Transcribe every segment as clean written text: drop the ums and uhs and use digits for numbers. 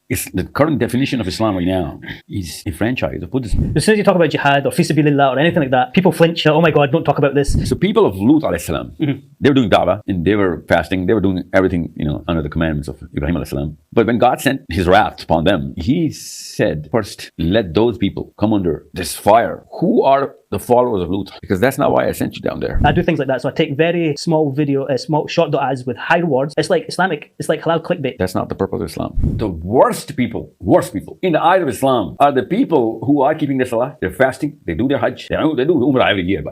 the current definition of Islam right now is a franchise of Buddhism. As soon as you talk about jihad or fisabilillah or anything like that, people flinch. Oh my God, don't talk about this. So people of Lut alayhi salam, they were doing Dawa and they were fasting. They were doing everything, under the commandments of Ibrahim alayhi salam. But when God sent his wrath upon them, he said, first, let those people come under this fire. Who are the followers of Lut? Because that's not why I sent you down there. I do things like that. So I take very small small short ads with high rewards. It's like Islamic. It's like halal clickbait. That's not the purpose of Islam. The worst people in the eyes of Islam are the people who are keeping their salah. They're fasting. They do their Hajj. They do Umrah every year.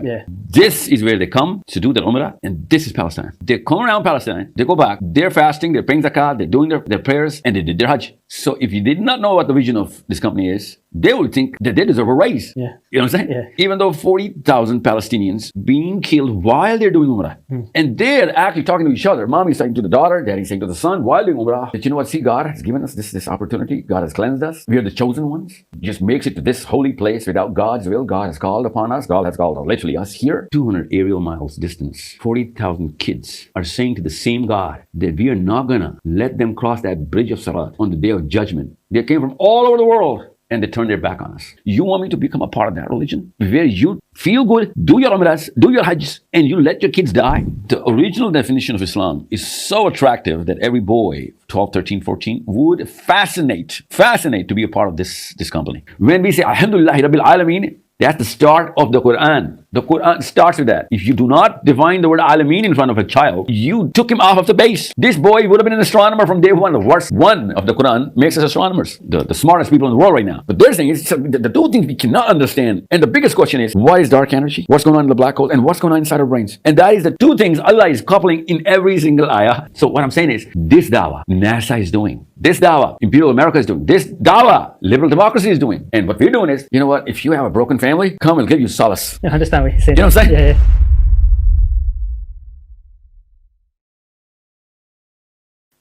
This is where they come to do their Umrah, and this is Palestine. They come around Palestine. They go back. They're fasting. They're paying zakat. They're doing their prayers, and they did their Hajj. So if you did not know what the vision of this company is, they would think that they deserve a raise. Yeah. You know what I'm saying? Yeah. Even though 40,000 Palestinians being killed while they're doing Umrah. And they're actually talking to each other. Mommy's saying to the daughter, daddy's saying to the son, while doing Umrah, that you know what, see, God has given us this opportunity. God has cleansed us. We are the chosen ones. Just makes it to this holy place without God's will. God has called upon us. God has called literally us here. 200 aerial miles distance. 40,000 kids are saying to the same God that we are not gonna let them cross that bridge of Sirat on the day of judgment. They came from all over the world and they turned their back on us. You want me to become a part of that religion where you feel good, do your Umrahs, do your Hajjs, and you let your kids die? The original definition of Islam is so attractive that every boy, 12, 13, 14, would fascinate to be a part of this company. When we say, Alhamdulillahi Rabbil Alameen, that's the start of the Quran. The Quran starts with that. If you do not define the word Alameen in front of a child, you took him off of the base. This boy would have been an astronomer from day one. The verse 1 of the Quran makes us astronomers, the smartest people in the world right now. But they're saying it's the two things we cannot understand. And the biggest question is, what is dark energy? What's going on in the black hole? And what's going on inside our brains? And that is the two things Allah is coupling in every single ayah. So what I'm saying is, this Dawa, NASA is doing. This Dawa, Imperial America is doing. This Dawa, liberal democracy is doing. And what we're doing is, you know what? If you have a broken family, come, we'll give you solace. I understand what you're saying. You know what I'm saying? Yeah.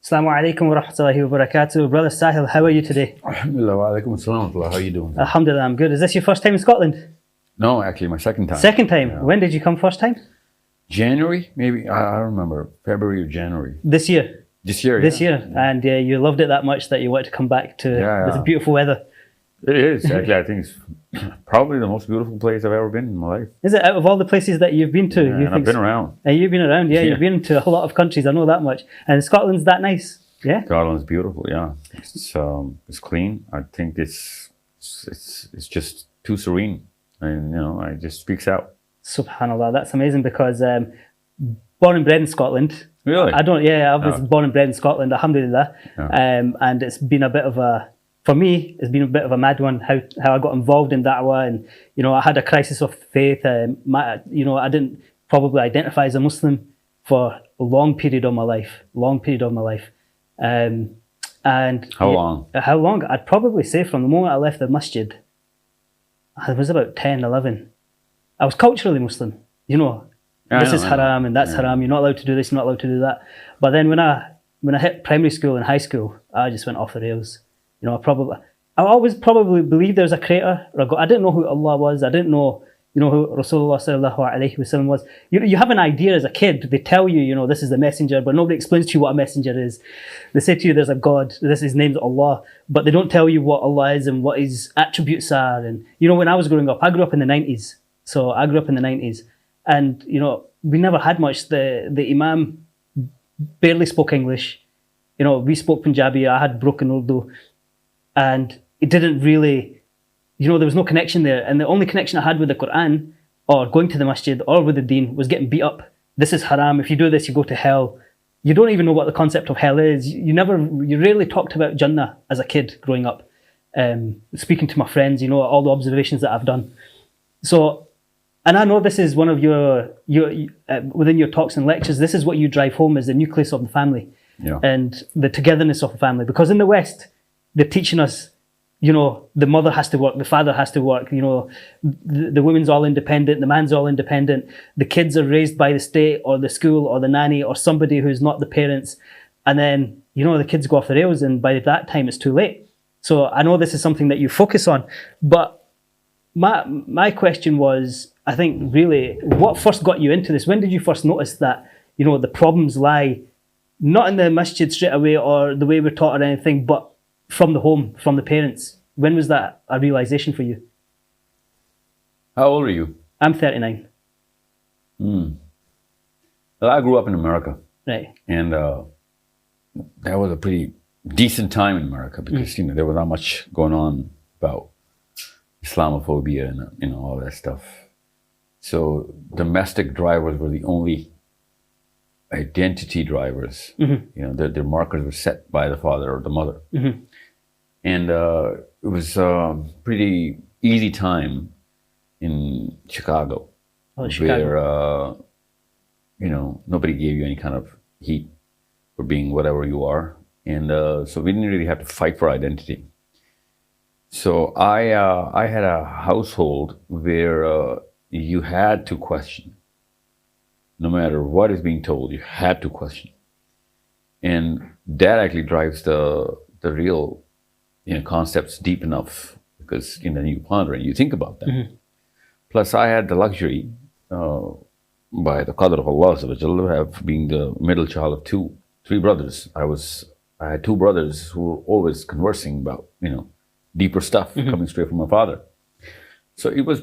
Assalamu alaikum wa rahmatullahi wa barakatuh. Brother Sahil, how are you today? Alhamdulillah wa alaikum assalam. How are you doing? Alhamdulillah, I'm good. Is this your first time in Scotland? No, actually, my second time. Second time? Yeah. When did you come first time? January, maybe. I don't remember. February or January. This year? This year, This year. And you loved it that much that you wanted to come back to this beautiful weather. It is. Actually, I think it's probably the most beautiful place I've ever been in my life. Is it, out of all the places that you've been to? Yeah, and I've been around. And you've been around, yeah. You've been to a lot of countries, I know that much. And Scotland's that nice, yeah? Scotland's beautiful, yeah. It's clean. I think it's just too serene. And, it just speaks out. Subhanallah, that's amazing because born and bred in Scotland. Really? I was born and bred in Scotland, alhamdulillah. Yeah. And it's been a bit of for me, it's been a bit of a mad one, how I got involved in Dawah, and, I had a crisis of faith. I didn't probably identify as a Muslim for a long period of my life. And How long? How long? I'd probably say from the moment I left the masjid, I was about 10, 11. I was culturally Muslim, this is haram and that's haram. You're not allowed to do this, you're not allowed to do that. But then when I hit primary school and high school, I just went off the rails. I always probably believed there was a creator or a God. I didn't know who Allah was. I didn't know, who Rasulullah sallallahu alaihi wasallam was. You have an idea as a kid. They tell you, this is the messenger, but nobody explains to you what a messenger is. They say to you, there's a God. His name's Allah, but they don't tell you what Allah is and what His attributes are. And when I was growing up, I grew up in the 90s. So I grew up in the 90s, and we never had much. The Imam barely spoke English. We spoke Punjabi. I had broken Urdu. And it didn't really, there was no connection there. And the only connection I had with the Quran or going to the masjid or with the deen was getting beat up. This is haram. If you do this, you go to hell. You don't even know what the concept of hell is. You rarely talked about Jannah as a kid growing up. Speaking to my friends, all the observations that I've done. So, and I know this is one of your within your talks and lectures, this is what you drive home as the nucleus of the family. Yeah. And the togetherness of the family. Because in the West, they're teaching us, the mother has to work, the father has to work, the woman's all independent, the man's all independent, the kids are raised by the state or the school or the nanny or somebody who's not the parents. And then, the kids go off the rails, and by that time it's too late. So I know this is something that you focus on, but my question was, I think really, what first got you into this? When did you first notice that, the problems lie not in the masjid straight away or the way we're taught or anything, but from the home, from the parents? When was that a realization for you? How old are you? I'm 39. Well, I grew up in America. Right. And that was a pretty decent time in America because, there was not much going on about Islamophobia and, all that stuff. So domestic drivers were the only identity drivers. Their markers were set by the father or the mother. And it was a pretty easy time in Chicago, where, nobody gave you any kind of heat for being whatever you are. And so we didn't really have to fight for identity. So I had a household where you had to question. No matter what is being told, you had to question. And that actually drives the real concepts deep enough because then you ponder and you think about them. Plus, I had the luxury, by the qadr of Allah, of being the middle child of three brothers. I had two brothers who were always conversing about, deeper stuff coming straight from my father. So it was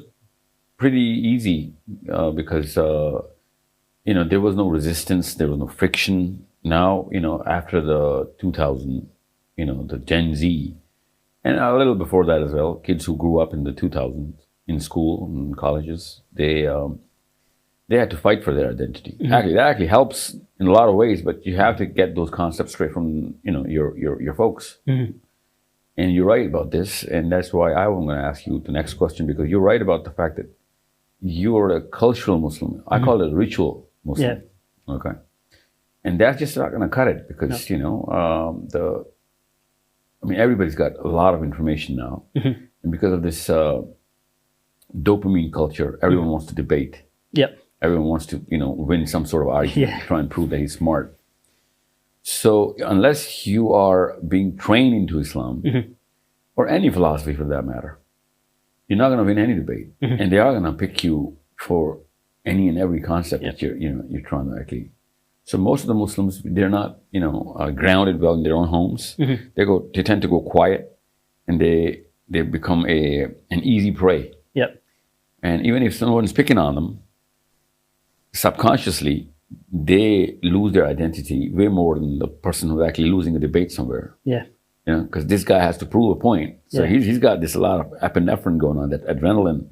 pretty easy because, there was no resistance, there was no friction. Now, after the 2000, the Gen Z, and a little before that as well, kids who grew up in the 2000s in school and colleges, they had to fight for their identity. Actually, that actually helps in a lot of ways, but you have to get those concepts straight from your folks. And you're right about this, and that's why I'm going to ask you the next question, because you're right about the fact that you're a cultural Muslim. I call it a ritual Muslim. Yeah. Okay. And that's just not going to cut it because, everybody's got a lot of information now. And because of this dopamine culture, everyone wants to debate. Yep. Everyone wants to, win some sort of argument, try and prove that he's smart. So unless you are being trained into Islam, or any philosophy for that matter, you're not going to win any debate. And they are going to pick you for any and every concept that you're trying to actually. So most of the Muslims, they're not, grounded well in their own homes. They tend to go quiet, and they become an easy prey. Yep. And even if someone's picking on them, subconsciously, they lose their identity way more than the person who's actually losing a debate somewhere. Yeah. Because this guy has to prove a point. So he's got this a lot of epinephrine going on, that adrenaline.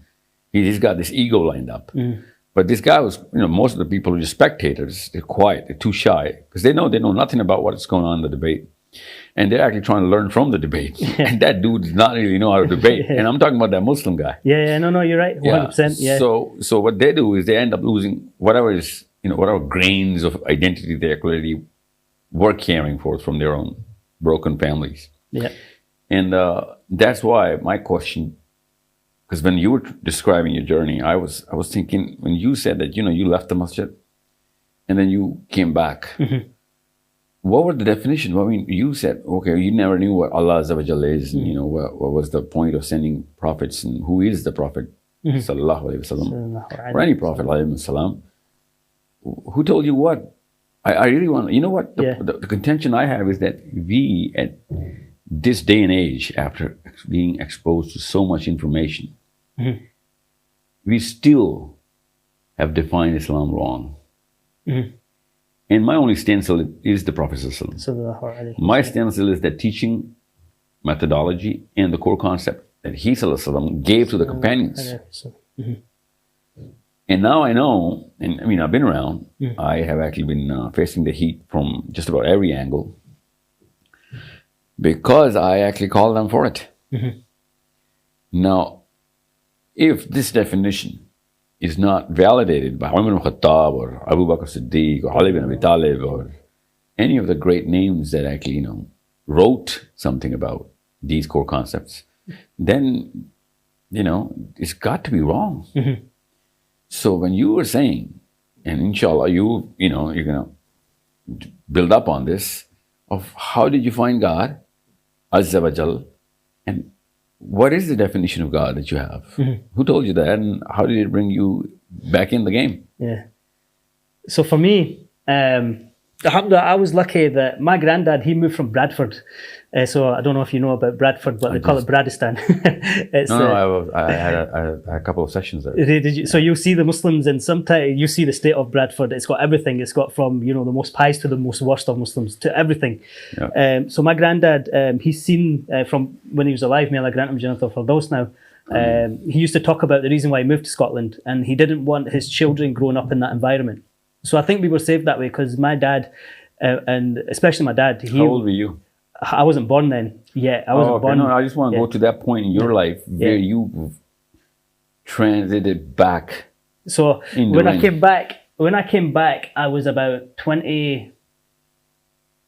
He's got this ego lined up. But this guy was, most of the people who are just spectators, they're quiet, they're too shy, because they know nothing about what's going on in the debate. And they're actually trying to learn from the debate. And that dude does not really know how to debate. And I'm talking about that Muslim guy. No, you're right, 100%. Yeah. So what they do is they end up losing whatever is, whatever grains of identity they clearly were carrying forth from their own broken families. Yeah. And that's why my question, because when you were describing your journey, I was thinking, when you said that, you left the masjid and then you came back, what were the definitions? I mean, you said, okay, you never knew what Allah Azza wa Jalla is, and what was the point of sending prophets, and who is the Prophet, sallallahu alaihi wasallam, or any Prophet, alayhi salam. Who told you what? I really want, what? The contention I have is that we, at this day and age, after being exposed to so much information, we still have defined Islam wrong. And my only stencil is the Prophet ﷺ. My stencil is that teaching methodology and the core concept that he ﷺ gave to the companions. And now I know, and I've been around, I have actually been facing the heat from just about every angle, because I actually call them for it. Now, if this definition is not validated by Umar ibn Khattab or Abu Bakr Siddiq or Ali ibn Abi Talib or any of the great names that actually, wrote something about these core concepts, then, it's got to be wrong. So when you were saying, and inshallah, you're going to build up on this, of how did you find God, Azza wa Jal, and what is the definition of God that you have? Who told you that, and how did it bring you back in the game? Yeah. So for me, Alhamdulillah, I was lucky that my granddad, he moved from Bradford. So I don't know if you know about Bradford, but they call it Bradistan. I had a couple of sessions there. Did you? So you'll see the Muslims, and sometimes you see the state of Bradford. It's got everything. It's got from, the most pious to the most worst of Muslims to everything. Yeah. So my granddad, he's seen from when he was alive, may Allah grant him Jannat al-Firdaus now. He used to talk about the reason why he moved to Scotland, and he didn't want his children growing up in that environment. So I think we were saved that way because my dad, and especially my dad. How old were you? I wasn't born then. Yeah, I wasn't born. No, I just want to go to that point in your life where you transited back. So when I came back, I was about 20,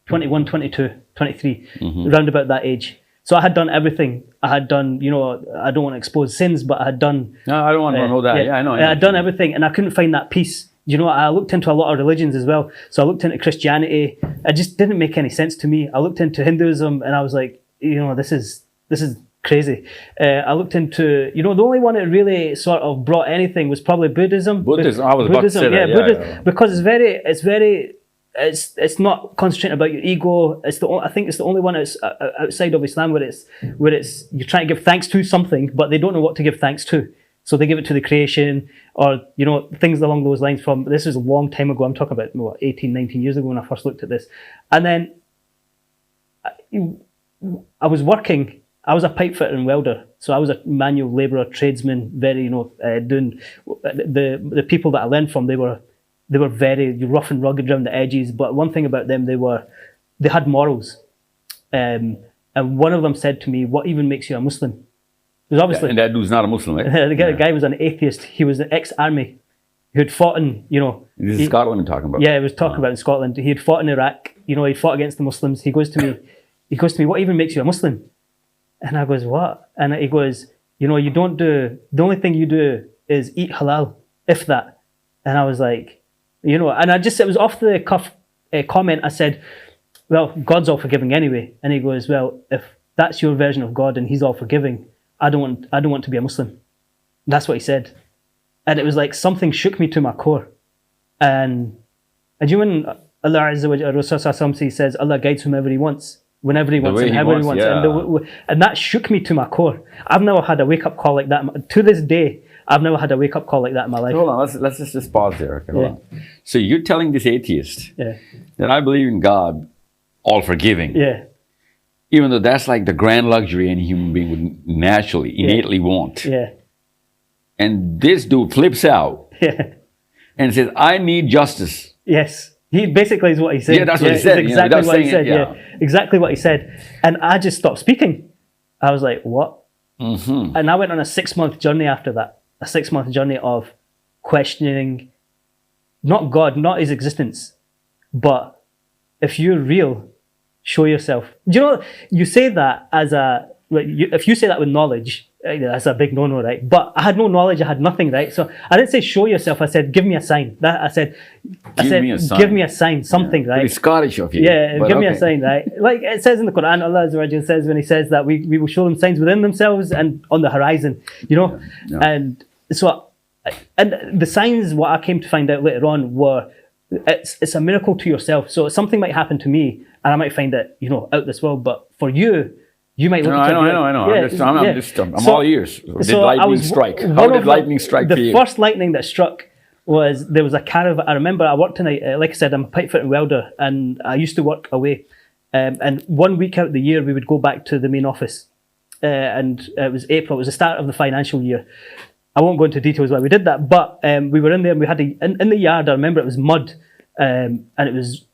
21, 22, 23, round about that age. So I had done everything. I had done, I don't want to expose sins, but I had done. No, I don't want to know that. Yeah, I know. I had done everything, and I couldn't find that peace. I looked into a lot of religions as well. So I looked into Christianity. It just didn't make any sense to me. I looked into Hinduism, and I was like, this is crazy. I looked into, the only one that really sort of brought anything was probably Buddhism. Buddhism. I was about to say that. Buddhism, because it's not concentrating about your ego. I think it's the only one outside of Islam where it's you're trying to give thanks to something, but they don't know what to give thanks to. So they give it to the creation or, things along those lines from, this is a long time ago. I'm talking about 18, 19 years ago when I first looked at this. And then I was working, I was a pipe fitter and welder. So I was a manual labourer, tradesman, very, doing, the people that I learned from, they were very rough and rugged around the edges. But one thing about them, they had morals. And one of them said to me, what even makes you a Muslim? Obviously, and that dude's not a Muslim, right? The guy was an atheist. He was an ex-army who'd fought in, This is Scotland we're talking about. Yeah, he was talking about in Scotland. He had fought in Iraq. He fought against the Muslims. He goes to me, what even makes you a Muslim? And I goes, what? And he goes, you don't do, the only thing you do is eat halal, if that. And I was like, and it was off the cuff comment. I said, well, God's all forgiving anyway. And he goes, well, if that's your version of God and he's all forgiving, I don't want to be a Muslim. That's what he said. And it was like something shook me to my core. And when Allah Azza wa Jalla, Rasul says, Allah guides whomever he wants, whenever he wants, and however he wants. Yeah. And that shook me to my core. I've never had a wake-up call like that. To this day, I've never had a wake-up call like that in my life. Hold on, let's just pause there. Okay, hold on. So you're telling this atheist that I believe in God, all forgiving. Yeah. Even though that's like the grand luxury any human being would naturally, innately want. Yeah. And this dude flips out and says, I need justice. Yes. He basically is what he said. Yeah, that's what he said. Exactly what he said. Yeah. Exactly what he said. And I just stopped speaking. I was like, what? Mm-hmm. And I went on a 6-month journey after that. A 6-month journey of questioning, not God, not his existence, but if you're real, show yourself. You say that if you say that with knowledge, that's a big no-no, right? But I had no knowledge, I had nothing, right? So I didn't say show yourself, I said give me a sign. Give me a sign, something, right? Pretty Scottish of you. Yeah, give me a sign, right? Like it says in the Quran, Allah Azza wa Jalla says when he says that we will show them signs within themselves and on the horizon, And so, and the signs, what I came to find out later on were, it's a miracle to yourself. So something might happen to me and I might find it, out this world, but for you, you might look at it. I know. Yeah, I'm all ears. Did lightning strike? How did lightning strike for you? The first lightning that struck was, there was a caravan. I remember I worked in like I said, I'm a pipe fitter and welder, and I used to work away. And 1 week out of the year, we would go back to the main office. And it was April, it was the start of the financial year. I won't go into details why we did that, but we were in there and we had in the yard, I remember it was mud, and it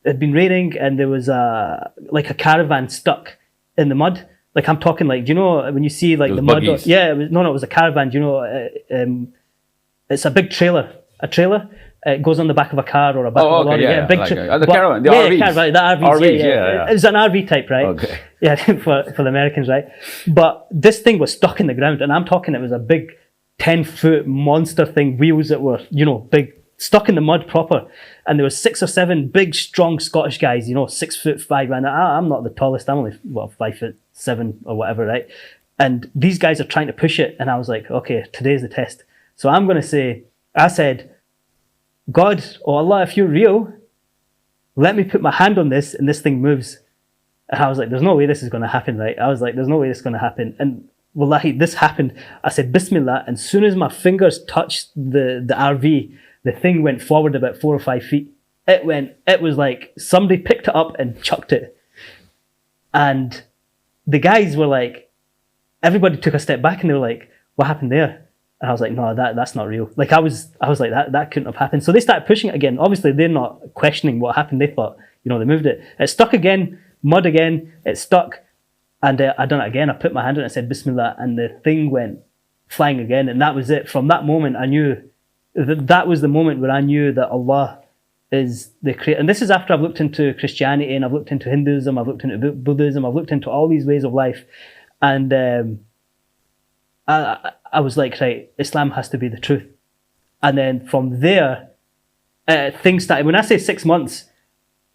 had been raining, and there was a caravan stuck in the mud. Like I'm talking like, when you see like the mud? It was a caravan, it's a big trailer, it goes on the back of a car or a back of a lorry. The caravan, the RVs. Caravan, the RVs, It was an RV type, right? Okay. Yeah, for the Americans, right? But this thing was stuck in the ground, and I'm talking, it was a big 10-foot monster thing, wheels that were, big, stuck in the mud proper. And there was 6 or 7 big, strong Scottish guys, 6'5", and I'm not the tallest, I'm only 5'7" or whatever, right? And these guys are trying to push it, and I was like, okay, today's the test. So I'm going to say, I said, God, or Allah, if you're real, let me put my hand on this and this thing moves. And I was like, there's no way this is going to happen, right? I was like, there's no way this is going to happen. And wallahi, this happened. I said, Bismillah. And as soon as my fingers touched the RV, the thing went forward about 4 or 5 feet. It was like somebody picked it up and chucked it. And the guys were like, everybody took a step back and they were like, what happened there? And I was like, no, that's not real. Like I was like, that couldn't have happened. So they started pushing it again. Obviously, they're not questioning what happened. They thought, they moved it. It stuck again, mud again, it stuck. And I done it again. I put my hand on it and said, Bismillah. And the thing went flying again. And that was it. From that moment, I knew that was the moment where I knew that Allah is the creator. And this is after I've looked into Christianity and I've looked into Hinduism, I've looked into Buddhism, I've looked into all these ways of life. And I was like, right, Islam has to be the truth. And then from there, things started. When I say 6 months,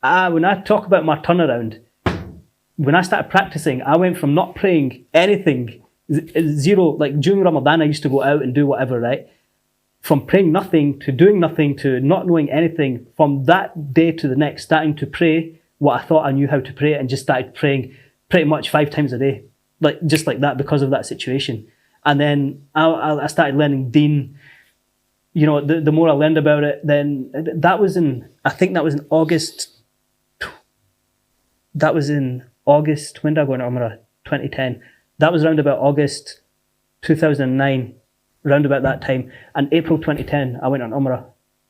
when I talk about my turnaround, when I started practicing, I went from not praying anything, zero, like during Ramadan, I used to go out and do whatever, right? From praying nothing to doing nothing to not knowing anything, from that day to the next, starting to pray what I thought I knew how to pray and just started praying pretty much 5 times a day, just like that because of that situation. And then I started learning Deen. The more I learned about it, then that was in August. That was in August. When did I go on Umrah? 2010. That was around about August 2009, around about that time. And April 2010, I went on Umrah.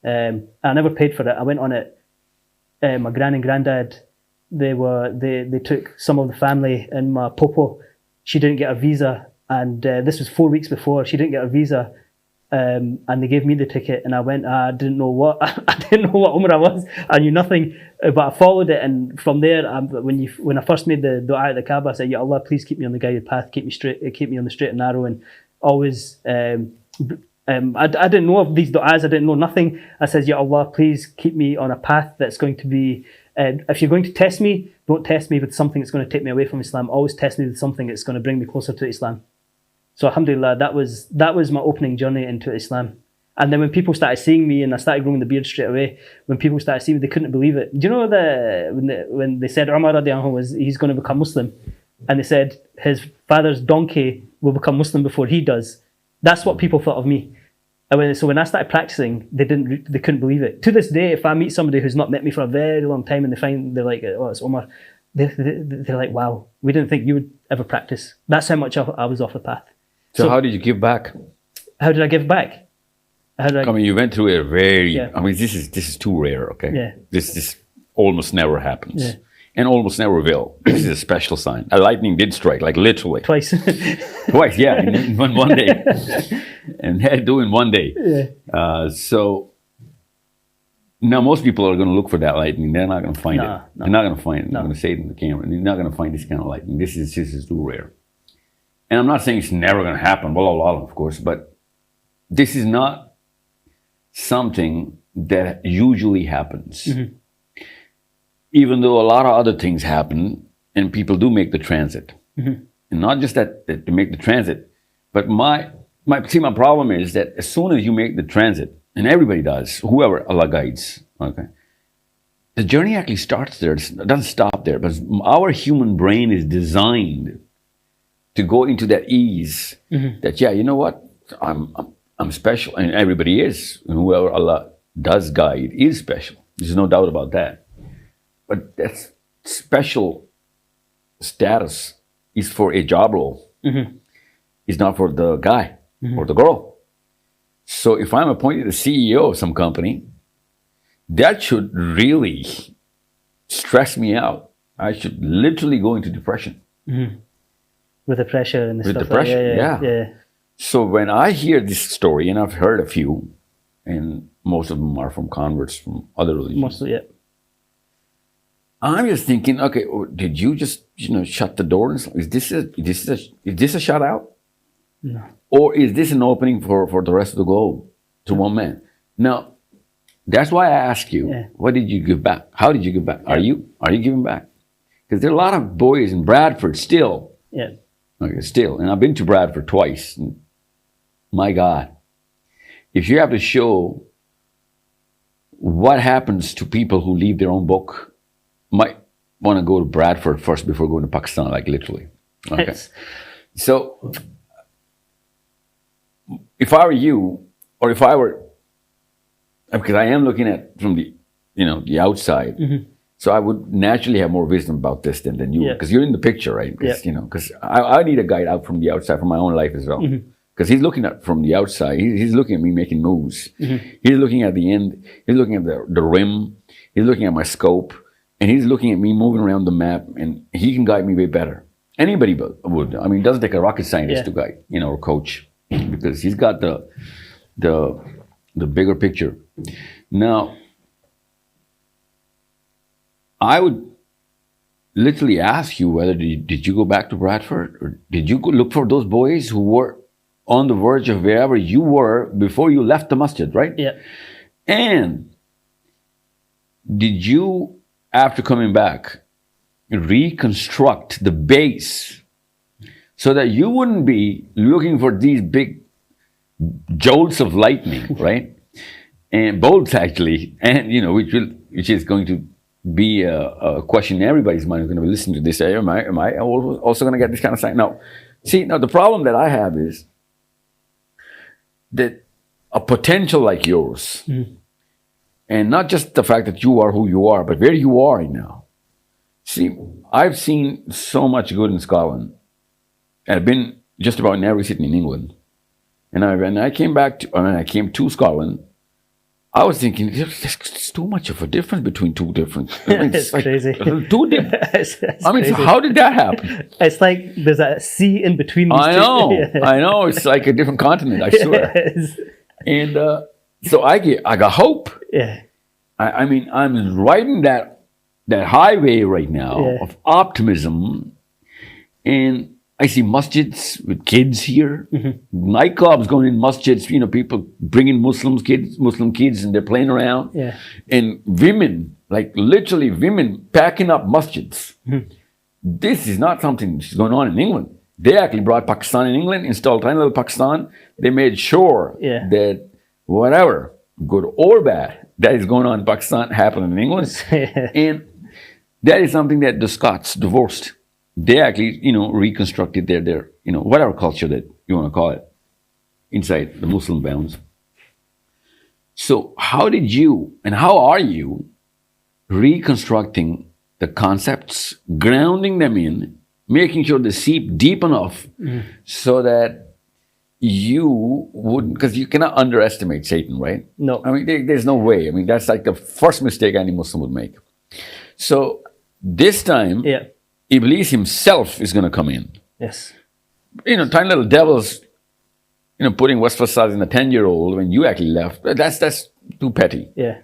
I never paid for it. I went on it. My gran and granddad, they took some of the family, and my popo, she didn't get a visa. And this was 4 weeks before. She didn't get a visa. And they gave me the ticket, and I went. I didn't know what Umrah was. I knew nothing, but I followed it. And from there, when I first made the dua at the Kaaba, I said, "Ya Allah, please keep me on the guided path, keep me on the straight and narrow." And always, I didn't know of these du'as. I didn't know nothing. I said, "Ya Allah, please keep me on a path that's going to be. If you're going to test me, don't test me with something that's going to take me away from Islam. Always test me with something that's going to bring me closer to Islam." So alhamdulillah, that was my opening journey into Islam. And then when people started seeing me, and I started growing the beard straight away, when people started seeing me, they couldn't believe it. Do you know when they said Umar radiallahu anhu he's going to become Muslim, and they said his father's donkey will become Muslim before he does? That's what people thought of me. And so when I started practicing, they couldn't believe it. To this day, if I meet somebody who's not met me for a very long time and they're like, "Oh, it's Omar," they're like, "Wow, we didn't think you would ever practice." That's how much I was off the path. So how did you give back? How did I give back? I mean, you went through a very. Yeah. I mean, this is too rare. Okay. Yeah. This almost never happens. Yeah. And almost never will. This is a special sign. A lightning did strike, like literally. Twice. Twice, yeah, in one day. And had to do in one day. Yeah. So now most people are going to look for that lightning. They're not going to find it. No. They're not going to find it. No. I'm going to say it in the camera. They're not going to find this kind of lightning. This is too rare. And I'm not saying it's never going to happen, blah, blah, blah, of course, but this is not something that usually happens. Mm-hmm. Even though a lot of other things happen and people do make the transit. Mm-hmm. And not just that they make the transit, but my problem is that as soon as you make the transit, and everybody does, whoever Allah guides, okay, the journey actually starts there. It doesn't stop there, but our human brain is designed to go into that ease, mm-hmm. that, yeah, you know what, I'm special, and everybody is, and whoever Allah does guide is special. There's no doubt about that. But that special status is for a job role. Mm-hmm. It's not for the guy, mm-hmm. or the girl. So if I'm appointed a CEO of some company, that should really stress me out. I should literally go into depression. Mm-hmm. With the pressure and the with stuff. The pressure, like, yeah. So when I hear this story, and I've heard a few, and most of them are from converts from other religions. Mostly, yeah. I'm just thinking, okay, did you just shut the door? And is this a shutout? No. Or is this an opening for the rest of the globe to one man? Now, that's why I ask you, what did you give back? How did you give back? Are you giving back? Because there are a lot of boys in Bradford still. Yeah. Okay, still, and I've been to Bradford twice. And my God, if you have to show what happens to people who leave their own book might want to go to Bradford first before going to Pakistan, like literally. Okay. So if I were you, or if I were, because I am looking at from the, the outside, so I would naturally have more wisdom about this than you, because you're in the picture, right? Because I need a guide out from the outside from my own life as well. Because he's looking at from the outside, he's looking at me making moves. He's looking at the end, he's looking at the rim, he's looking at my scope, and he's looking at me moving around the map, and he can guide me way better. Anybody would. I mean, it doesn't take a rocket scientist to guide, or coach, because he's got the bigger picture. Now, I would literally ask you whether did you go back to Bradford, or did you go look for those boys who were on the verge of wherever you were before you left the masjid, right? Yeah. And did you, after coming back, reconstruct the base so that you wouldn't be looking for these big jolts of lightning, right? And bolts, actually, and which is going to be a question in everybody's mind who's going to be listening to this. Am I also going to get this kind of sign? No. See, now the problem that I have is that a potential like yours, and not just the fact that you are who you are, but where you are right now. See, I've seen so much good in Scotland, and I've been just about in every city in England. And I came to Scotland, I was thinking, there's too much of a difference between two different. It's like crazy. Two different. It's crazy. So how did that happen? It's like there's a sea in between these two. I know. It's like a different continent, I swear. Yes. And so I got hope. Yeah. I'm riding that highway right now of optimism, and I see masjids with kids here, nightclubs going in masjids, people bringing Muslim kids, and they're playing around. Yeah. And women, like literally women packing up masjids. This is not something that's going on in England. They actually brought Pakistan in England, installed tiny little Pakistan. They made sure that whatever, good or bad, that is going on in Pakistan happened in England. And that is something that the Scots divorced. They actually, reconstructed their, whatever culture that you want to call it, inside the Muslim bounds. So how did you, and how are you reconstructing the concepts, grounding them in, making sure they seep deep enough so that you wouldn't, because you cannot underestimate Satan, right? No. There's no way. That's like the first mistake any Muslim would make. So this time, Iblis himself is going to come in. Yes. Tiny little devils, putting wasfasas in a 10-year-old when you actually left. That's too petty. Yeah.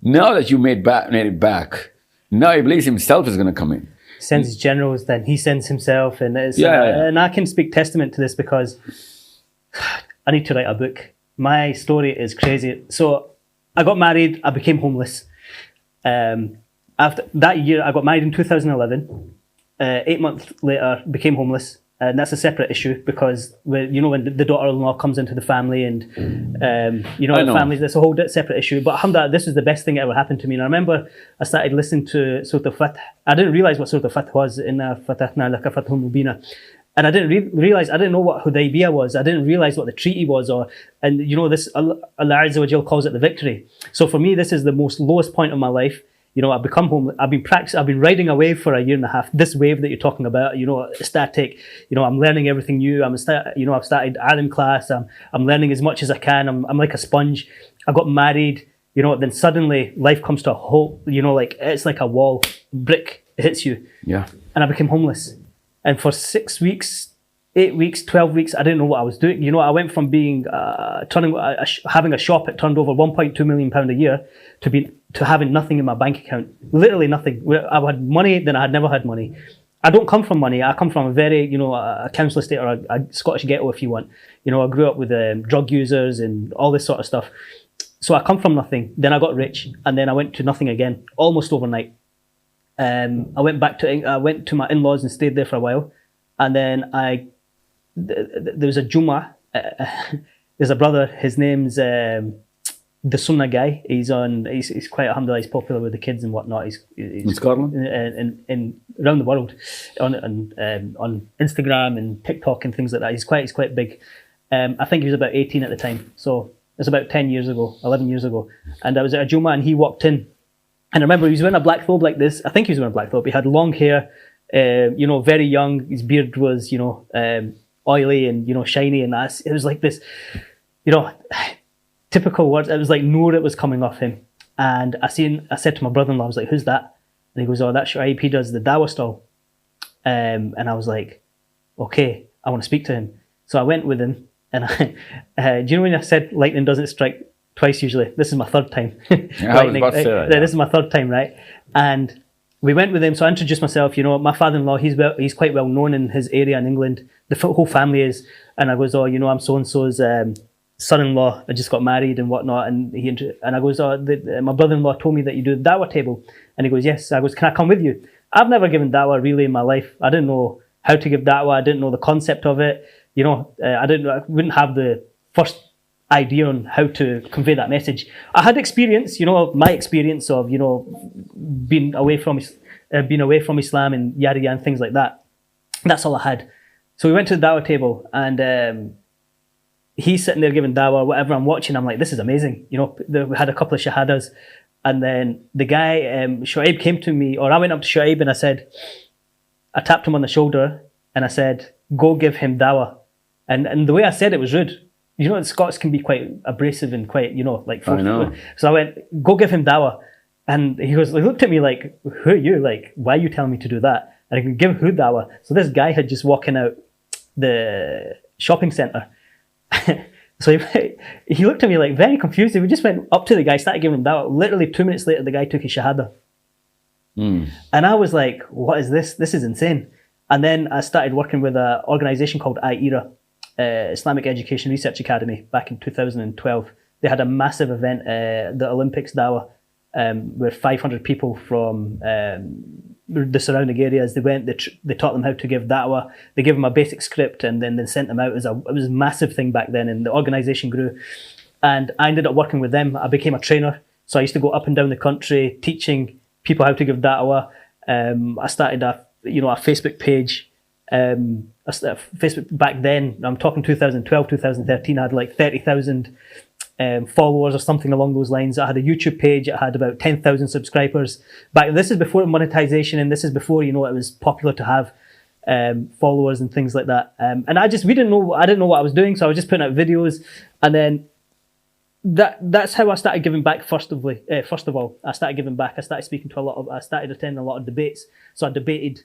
Now that you made it back, now Iblis himself is going to come in. Sends his generals, then he sends himself, and and I can speak testament to this because I need to write a book. My story is crazy. So I got married. I became homeless. After that year, I got married in 2011. 8 months later, became homeless, and that's a separate issue because when the daughter-in-law comes into the family, and the families, that's a whole separate issue. But alhamdulillah, this was the best thing that ever happened to me. And I remember I started listening to Surah Al-Fath. I didn't realize what Surah Al-Fath was. Inna fatahna laka fathun mubina. And I didn't realize, I didn't know what Hudaybiyah was. I didn't realize what the treaty was, this Allah Azza wa Jal calls it the victory. So for me, this is the most lowest point of my life. I've become homeless. I've been riding a wave for a year and a half. This wave that you're talking about, static. I'm learning everything new. I've started Alim class. I'm learning as much as I can. I'm like a sponge. I got married. Then suddenly life comes to a halt. It's like a wall, brick. It hits you. Yeah. And I became homeless. And for 6 weeks, 8 weeks, 12 weeks, I didn't know what I was doing. I went from being having a shop that turned over £1.2 million a year to having nothing in my bank account. Literally nothing. I had money, then I had never had money. I don't come from money. I come from a very, a council estate or a Scottish ghetto, if you want. I grew up with drug users and all this sort of stuff. So I come from nothing. Then I got rich, and then I went to nothing again, almost overnight. I went to my in-laws and stayed there for a while, and then there was a Juma. There's a brother. His name's the Sunnah guy. He's quite, alhamdulillah, he's popular with the kids and whatnot. He's in Scotland? In around the world, on Instagram and TikTok and things like that. He's quite big. I think he was about 18 at the time. So it's about 11 years ago. And I was at a Jummah and he walked in. And I remember he was wearing a black thobe like this. I think he was wearing a black thobe. He had long hair, very young. His beard was, oily and, shiny. And it was like this, typical words. It was like Noor was coming off him. And I said to my brother-in-law, I was like, who's that? And he goes, oh, that's Shu'aib. He does the Dawa stall. And I was like, okay, I want to speak to him. So I went with him. And do you know when I said lightning doesn't strike twice usually? This is my third time. Yeah, I was about to say that. This is my third time, right? And we went with him. So I introduced myself. My father-in-law, he's quite well known in his area in England. The whole family is. And I goes, oh, I'm so-and-so's son-in-law. I just got married and whatnot. And I goes, oh, my brother-in-law told me that you do the Dawa table. And he goes, yes. I goes, can I come with you? I've never given Dawa really in my life. I didn't know how to give Dawa. I didn't know the concept of it. I wouldn't have the first idea on how to convey that message. I had experience, my experience of, being away from Islam and yada yada and things like that. That's all I had. So we went to the Dawa table and he's sitting there giving Dawa, whatever. I'm watching, I'm like, this is amazing. We had a couple of shahadas. And then the guy, Shu'aib came to me, or I went up to Shu'aib and I tapped him on the shoulder and I said, go give him Dawa. And the way I said it was rude. Scots can be quite abrasive and quite, I know. So I went, go give him Dawa. And he looked at me like, who are you? Like, why are you telling me to do that? And I can give who Dawa? So this guy had just walking out the shopping centre. So he looked at me like very confused. We just went up to the guy, started giving him Dawa. Literally 2 minutes later, the guy took his shahada. And I was like, what is this? This is insane. And then I started working with an organisation called IERA, Islamic Education Research Academy, back in 2012. They had a massive event, the Olympics Dawa, where 500 people from the surrounding areas, they went, they taught them how to give Dawa, they gave them a basic script and then they sent them out. It was a massive thing back then and the organisation grew. And I ended up working with them. I became a trainer. So I used to go up and down the country teaching people how to give Dawa. I started a Facebook page. Facebook back then, I'm talking 2012, 2013, I had like 30,000 followers or something along those lines. I had a YouTube page. I had about 10,000 subscribers. This is before monetization and this is before, it was popular to have followers and things like that. And I didn't know what I was doing. So I was just putting out videos and then that's how I started giving back. First of all, I started giving back. I started speaking to I started attending a lot of debates. So I debated,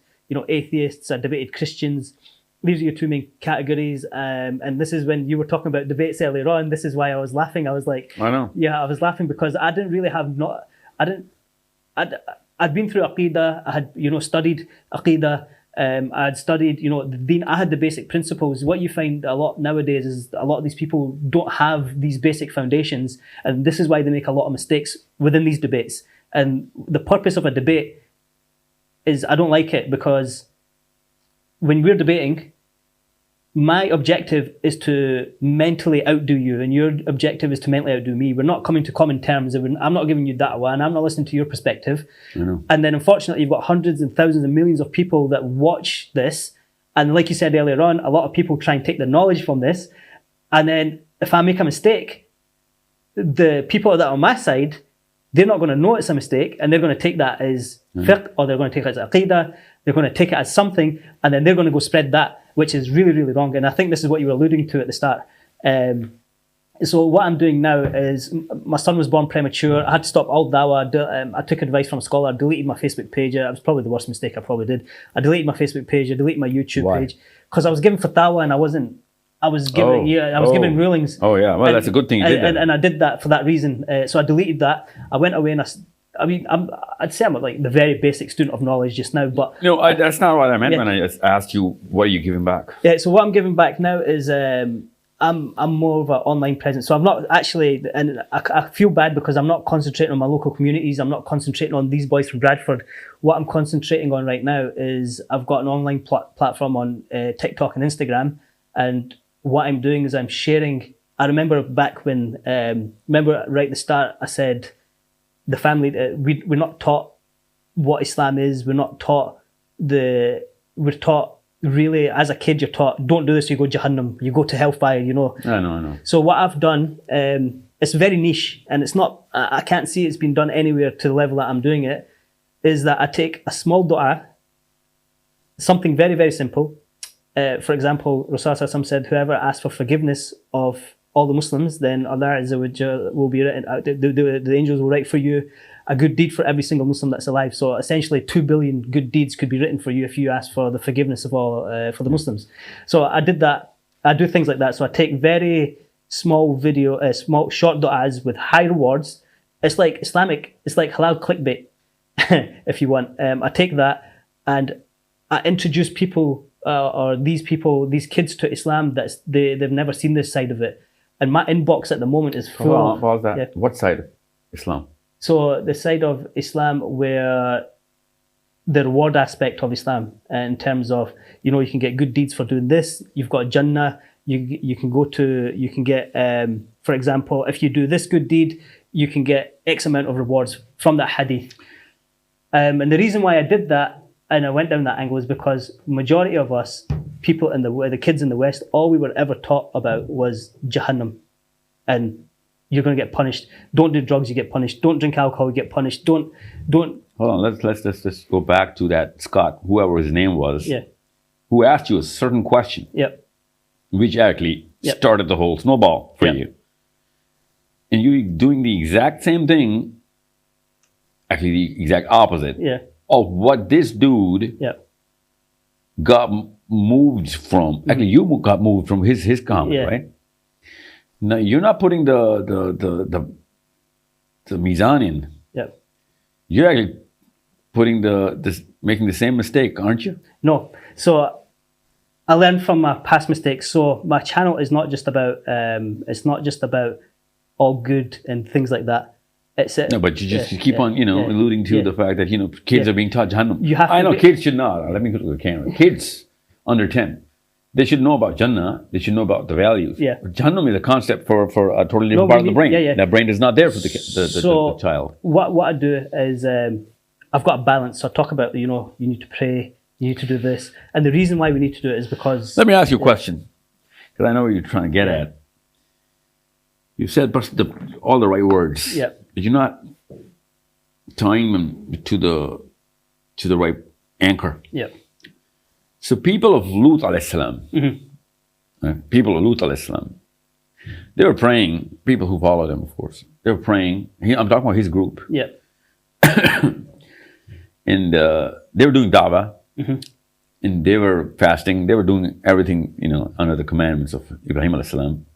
atheists, I debated Christians. These are your two main categories. And this is when you were talking about debates earlier on. This is why I was laughing. I was like, I know. Yeah, I was laughing because I didn't really I'd been through Aqidah. I had, studied Aqidah. I had studied, the deen. I had the basic principles. What you find a lot nowadays is a lot of these people don't have these basic foundations. And this is why they make a lot of mistakes within these debates. And the purpose of a debate is, I don't like it because when we're debating, my objective is to mentally outdo you and your objective is to mentally outdo me. We're not coming to common terms. I'm not giving you Dawa and I'm not listening to your perspective. I know. And then unfortunately you've got hundreds and thousands and millions of people that watch this. And like you said earlier on, a lot of people try and take the knowledge from this. And then if I make a mistake, the people that are on my side, they're not going to know it's a mistake and they're going to take that as fiqh or they're going to take it as aqidah. They're going to take it as something and then they're going to go spread that, which is really, really wrong. And I think this is what you were alluding to at the start. So what I'm doing now is, my son was born premature. I had to stop all Dawa. I took advice from a scholar. I deleted my Facebook page. It was probably the worst mistake I probably did. I deleted my Facebook page. I deleted my YouTube page because I was giving fatwa and I was giving rulings. Oh yeah, well that's a good thing you did that. And I did that for that reason. So I deleted that. I went away and I'd say I'm like the very basic student of knowledge just now, but that's not what I meant when I asked you what are you giving back. Yeah, so what I'm giving back now is I'm more of an online presence. So I'm not actually, and I feel bad because I'm not concentrating on my local communities. I'm not concentrating on these boys from Bradford. What I'm concentrating on right now is I've got an online platform on TikTok and Instagram, and what I'm doing is I'm sharing I remember back when, remember right at the start, I said the family, we're not taught what Islam is. We're not taught we're taught really, as a kid, you're taught, don't do this, you go Jahannam, you go to hellfire, you know. I know. So what I've done, it's very niche, and it's not, I can't see it's been done anywhere to the level that I'm doing it, is that I take a small dua, something very, very simple. For example, Rasulullah said, whoever asks for forgiveness of all the Muslims, then Allah Azza wa Jal will be written, the angels will write for you a good deed for every single Muslim that's alive. So essentially 2 billion good deeds could be written for you if you ask for the forgiveness of all, for the Muslims. So I did that. I do things like that. So I take very small small short du'as with high rewards. It's like Islamic, it's like halal clickbait, if you want. I take that and I introduce people, or these kids to Islam that they've never seen this side of it. And my inbox at the moment is full. What was that? Yeah. What side of Islam? So the side of Islam where the reward aspect of Islam, in terms of, you know, you can get good deeds for doing this. You've got Jannah. You can get, for example, if you do this good deed, you can get X amount of rewards from that hadith. And the reason why I did that and I went down that angle is because majority of us, people the kids in the West, all we were ever taught about was Jahannam. And you're going to get punished. Don't do drugs, you get punished. Don't drink alcohol, you get punished. Don't. Hold on, let's just go back to that Scott, whoever his name was, yeah, who asked you a certain question, yep, which actually started the whole snowball for you. And you doing the exact same thing, actually the exact opposite of what this dude got moved from. Mm-hmm. Actually, you got moved from his comment, right? Now you're not putting the mizan in. Yep. You're actually putting making the same mistake, aren't you? No. So I learned from my past mistakes. So my channel is not just about it's not just about all good and things like that. It's no, but you keep on alluding to the fact that kids are being taught Jahannam. I know kids should not. Let me go to the camera. Kids under 10. They should know about Jannah. They should know about the values. Yeah. Jahannam is a concept for a totally different part of the brain. That brain is not there for the child. What I do is I've got a balance. So I talk about, you need to pray, you need to do this. And the reason why we need to do it is because... Let me ask you a question, because I know what you're trying to get at. You said all the right words. Yeah. But you're not tying them to the right anchor. Yeah. So people of Lut alayhi salam, people of Lut alayhi salam, they were praying, people who followed him, of course, they were praying, I'm talking about his group. Yeah. And they were doing Dawa, and they were fasting, they were doing everything, under the commandments of Ibrahim alayhi salam.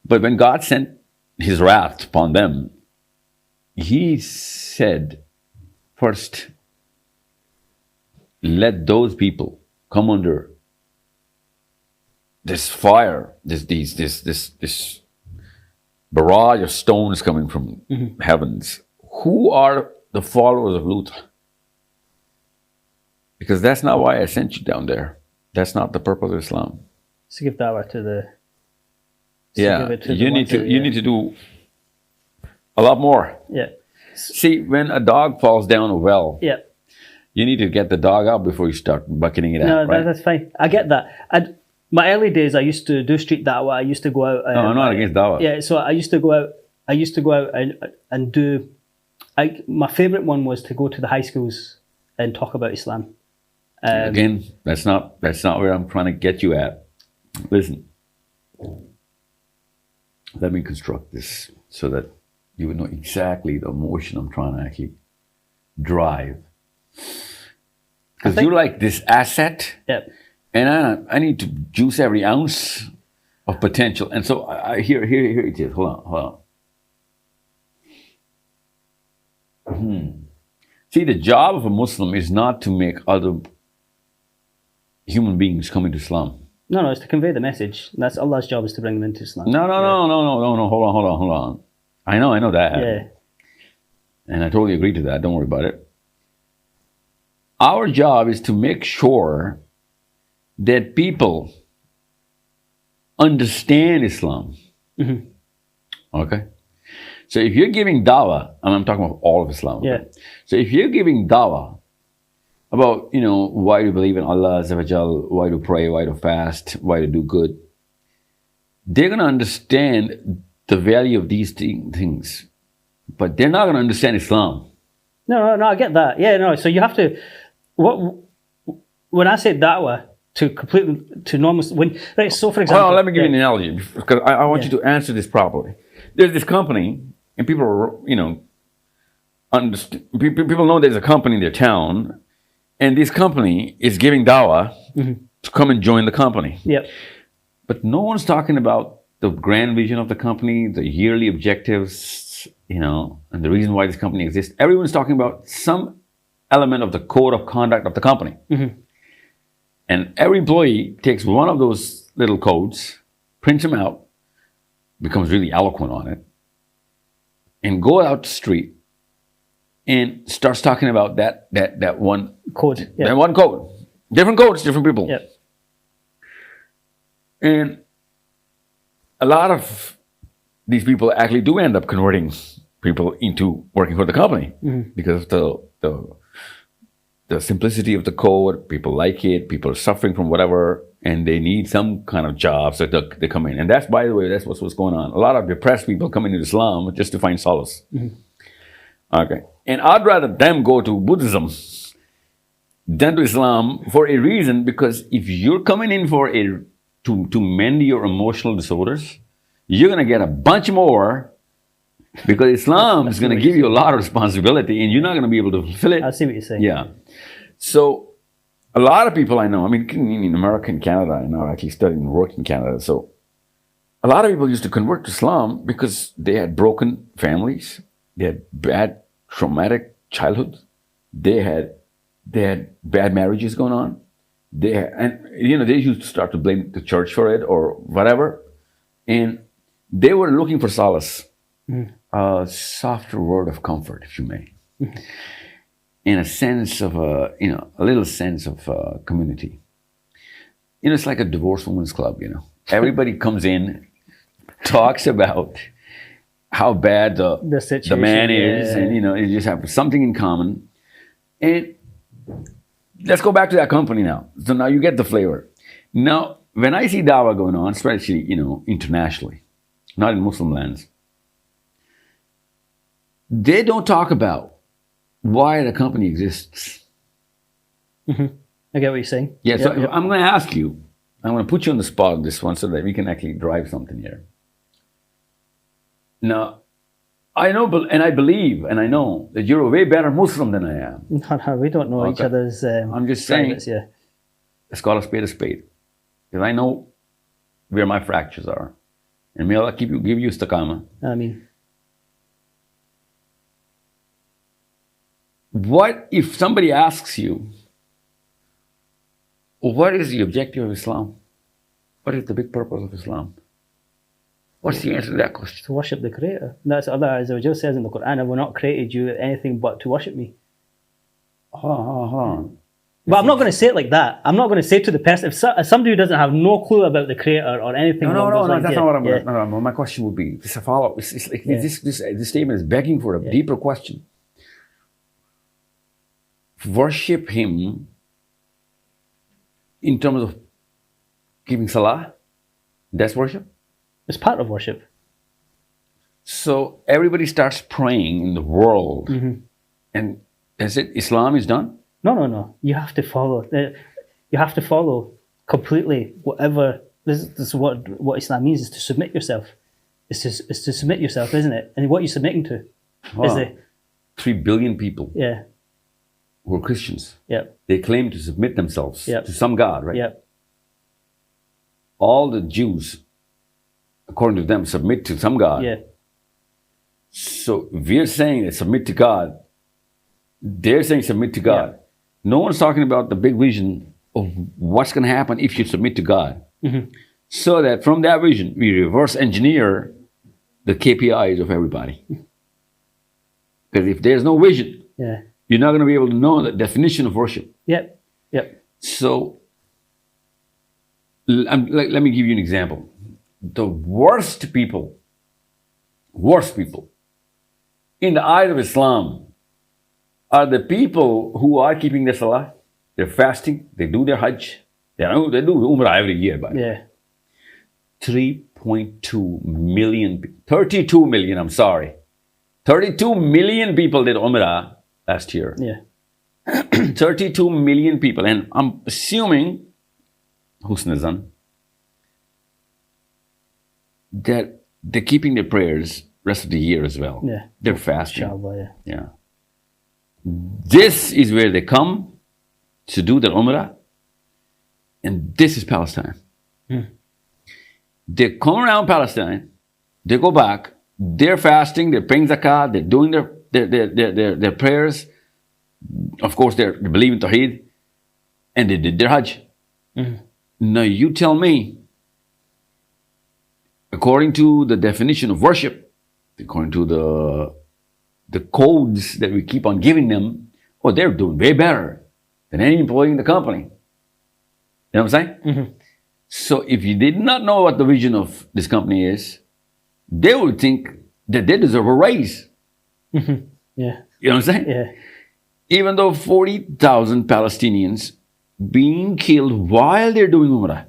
But when God sent his wrath upon them, he said, first, let those people come under this fire, this barrage of stones coming from heavens. Who are the followers of Lut? Because that's not why I sent you down there. That's not the purpose of Islam. To give dawah to the... You need to do a lot more. Yeah. See, when a dog falls down a well, you need to get the dog out before you start bucketing it out. No, that's fine. I get that. My early days, I used to do street dawah. I used to go out. No, I'm not against dawah. Yeah, so I used to go out and do. My favorite one was to go to the high schools and talk about Islam. Again, that's not where I'm trying to get you at. Listen, let me construct this so that you would know exactly the emotion I'm trying to actually drive. Because you like this asset, and I need to juice every ounce of potential. And so here it is. Hold on. See, the job of a Muslim is not to make other human beings come into Islam. No, it's to convey the message. That's Allah's job, is to bring them into Islam. No. Hold on. I know that. Yeah. And I totally agree to that. Don't worry about it. Our job is to make sure that people understand Islam. Okay? So if you're giving Dawa, and I'm talking about all of Islam. Okay? Yeah. So if you're giving Dawa about, why to believe in Allah, Azza wa Jal, why to pray, why to fast, why to do good, they're going to understand the value of these things, but they're not going to understand Islam. No, I get that. Yeah, no. So you have to. When I say Dawa to normal, right? So for example, Well, let me give you an analogy because I want you to answer this properly. There's this company, and people are, people know there's a company in their town, and this company is giving Dawa to come and join the company. Yep. But no one's talking about the grand vision of the company, the yearly objectives, and the reason why this company exists. Everyone's talking about some element of the code of conduct of the company. And every employee takes one of those little codes, prints them out, becomes really eloquent on it, and go out the street and starts talking about that one code. That one code. Different codes, different people. Yep. And a lot of these people actually do end up converting people into working for the company because of the simplicity of the code. People like it. People are suffering from whatever, and they need some kind of job, so they come in. And that's, by the way, that's what's going on. A lot of depressed people come into Islam just to find solace. Okay. And I'd rather them go to Buddhism than to Islam for a reason, because if you're coming in for to mend your emotional disorders, you're going to get a bunch more, because Islam is going to give you a lot of responsibility and you're not going to be able to fulfill it. I see what you're saying. Yeah. So a lot of people I know, in America and Canada, I know, actually studied and worked in Canada. So a lot of people used to convert to Islam because they had broken families, they had bad traumatic childhood, they had bad marriages going on. They used to start to blame the church for it or whatever. And they were looking for solace, a softer word of comfort, if you may, in a sense of a little sense of community. It's like a divorced women's club, Everybody comes in, talks about how bad the man is, and, you just have something in common. And let's go back to that company now. So now you get the flavor. Now, when I see Dawa going on, especially, internationally, not in Muslim lands, they don't talk about why the company exists. I get what you're saying. Yeah, so I'm going to ask you, I'm going to put you on the spot on this one so that we can actually drive something here. Now, I know, and I believe, and I know that you're a way better Muslim than I am. No, we don't know each other's. I'm just saying, let's call a spade a spade. Because I know where my fractures are. And may Allah give you istiqamah. What if somebody asks you, what is the objective of Islam? What is the big purpose of Islam? What's the answer to that question? To worship the Creator. That's what Allah Azza wa Jal says in the Quran. I will not created you anything but to worship me. But I'm not going to say it like that. I'm not going to say to the person, if somebody who doesn't have no clue about the Creator or anything. No, that's not what I'm going to. No, my question would be, just a follow-up. It's like this statement is begging for a deeper question. Worship Him in terms of giving salah, that's worship? It's part of worship. So everybody starts praying in the world, and that's it? Islam is done? No. You have to follow. You have to follow completely whatever. This is what Islam means, is to submit yourself. It's to submit yourself, isn't it? And what you're submitting to is 3 billion people. Yeah. Who are Christians. Yeah. They claim to submit themselves to some God, right? Yeah. All the Jews, according to them, submit to some God. Yeah. So we're saying that submit to God. They're saying submit to God. Yeah. No one's talking about the big vision of what's going to happen if you submit to God. So that from that vision, we reverse engineer the KPIs of everybody. Because if there's no vision, you're not going to be able to know the definition of worship. Yep. So let me give you an example. the worst people in the eyes of Islam are the people who are keeping their salah, they're fasting, they do their Hajj, they do Umrah every year, by the way. Yeah. 3.2 million, 32 million, I'm sorry. 32 million people did Umrah last year. Yeah. 32 million people. And I'm assuming, Husnazan, that they're keeping their prayers rest of the year as well. Yeah. They're fasting. Inshallah, yeah. Yeah. This is where they come to do their Umrah. And this is Palestine. They come around Palestine, they go back, they're fasting, they're praying zakat, they're doing their prayers. Of course, they believe in Tawheed, and they did their Hajj. Now you tell me, according to the definition of worship, according to the codes that we keep on giving them, oh, they're doing way better than any employee in the company. You know what I'm saying? So if you did not know what the vision of this company is, they would think that they deserve a raise. Yeah. You know what I'm saying? Yeah. Even though 40,000 Palestinians being killed while they're doing Umrah.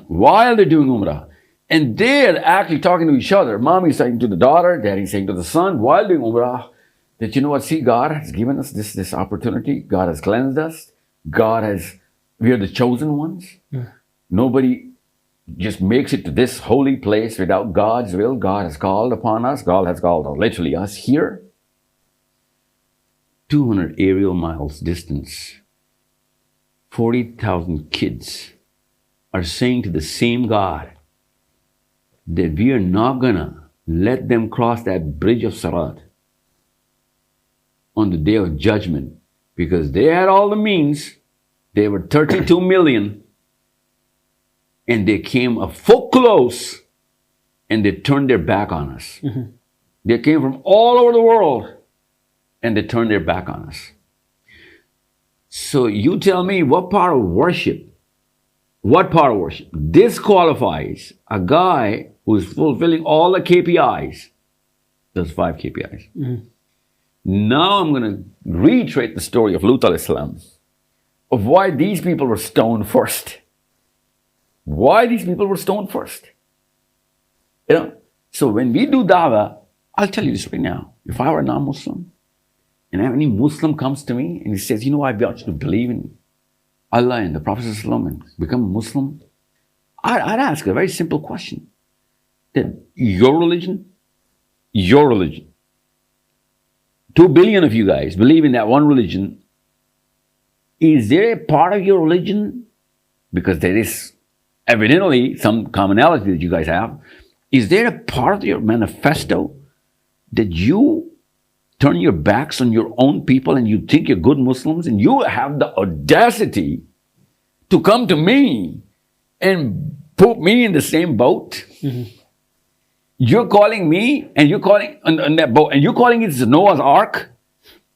While they're doing Umrah. And they're actually talking to each other. Mommy's saying to the daughter, daddy's saying to the son, while doing Umrah, that you know what, see, God has given us this opportunity. God has cleansed us. We are the chosen ones. Nobody just makes it to this holy place without God's will. God has called upon us. God has called literally us here. 200 aerial miles distance. 40,000 kids are saying to the same God that we are not gonna let them cross that bridge of Sirat on the day of judgment because they had all the means. They were 32 million and they came a foot close and they turned their back on us. They came from all over the world and they turned their back on us. So you tell me what part of worship disqualifies a guy who is fulfilling all the KPIs, those 5 KPIs. Now I'm going to reiterate the story of Lut alayhi salam, of why these people were stoned first. Why these people were stoned first. You know, so when we do Dawa, I'll tell you this right now. If I were a non-Muslim, and any Muslim comes to me and he says, you know, I want you to believe in Allah and the Prophet and become a Muslim, I'd ask a very simple question. That your religion, 2 billion of you guys believe in that one religion. Is there a part of your religion, because there is evidently some commonality that you guys have, is there a part of your manifesto that you turn your backs on your own people and you think you're good Muslims and you have the audacity to come to me and put me in the same boat? You're calling me and you're calling on that boat and you're calling it Noah's Ark,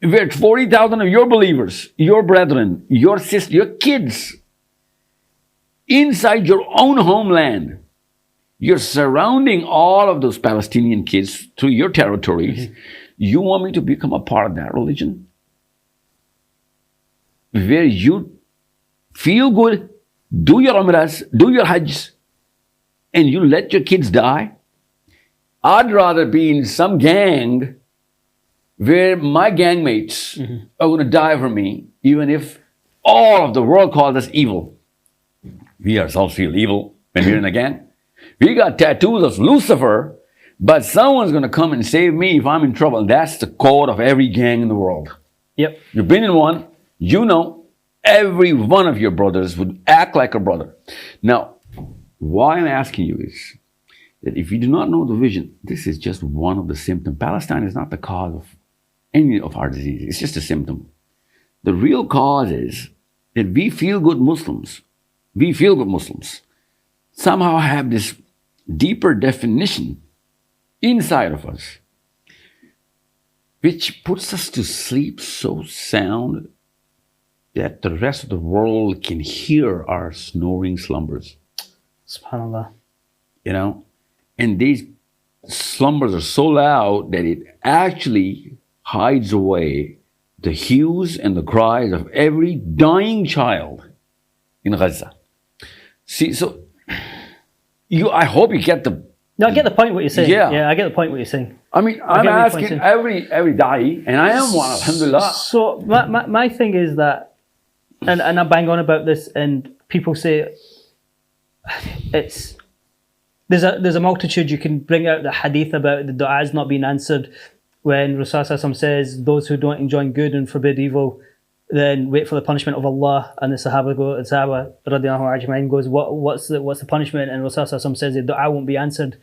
where 40,000 of your believers, your brethren, your sisters, your kids, inside your own homeland, you're surrounding all of those Palestinian kids through your territories. You want me to become a part of that religion? Where you feel good, do your Umrahs, do your Hajj, and you let your kids die? I'd rather be in some gang where my gang mates are going to die for me, even if all of the world calls us evil. We ourselves feel evil when we're in a gang. We got tattoos of Lucifer, but someone's going to come and save me if I'm in trouble. That's the code of every gang in the world. Yep. You've been in one, you know, every one of your brothers would act like a brother. Now, why I'm asking you is that if you do not know the vision, this is just one of the symptoms. Palestine is not the cause of any of our diseases. It's just a symptom. The real cause is that we feel good Muslims somehow have this deeper definition inside of us, which puts us to sleep so sound that the rest of the world can hear our snoring slumbers. SubhanAllah. you know, and these slumbers are so loud that it actually hides away the hues and the cries of every dying child in Gaza. See, so I hope you get the. No, I get the point what you're saying. Yeah. I get the point what you're saying. I mean, I'm asking every da'i, and I am one, alhamdulillah. So my thing is that, and I bang on about this, and people say there's a multitude you can bring out the hadith about the du'as not being answered when Rasul says those who don't enjoin good and forbid evil then wait for the punishment of Allah, and the Sahaba radiallahu ajma'in goes, what's the punishment? And Rasul says the du'a won't be answered.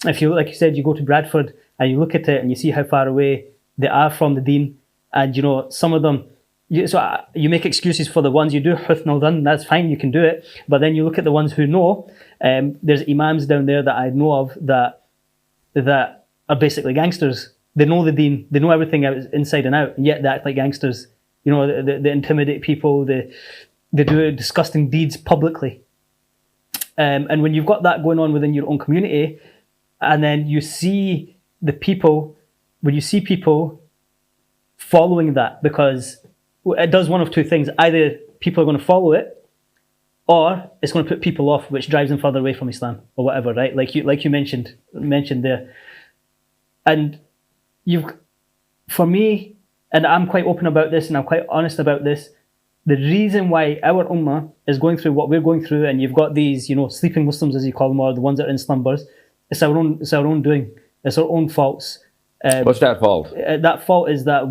If you, like you said, you go to Bradford and you look at it and you see how far away they are from the deen, and some of them, you make excuses for the ones you do husnul dhan, that's fine, you can do it, but then you look at the ones who know. There's imams down there that I know of that are basically gangsters. They know the deen, they know everything inside and out, and yet they act like gangsters. They intimidate people, they do disgusting deeds publicly. And when you've got that going on within your own community, and then you see people following that, because it does one of two things: either people are going to follow it, or it's going to put people off, which drives them further away from Islam or whatever, right? Like you mentioned there. And for me, and I'm quite open about this and I'm quite honest about this, the reason why our ummah is going through what we're going through, and you've got these, sleeping Muslims, as you call them, or the ones that are in slumbers, it's our own doing. It's our own faults. What's that fault? That fault is that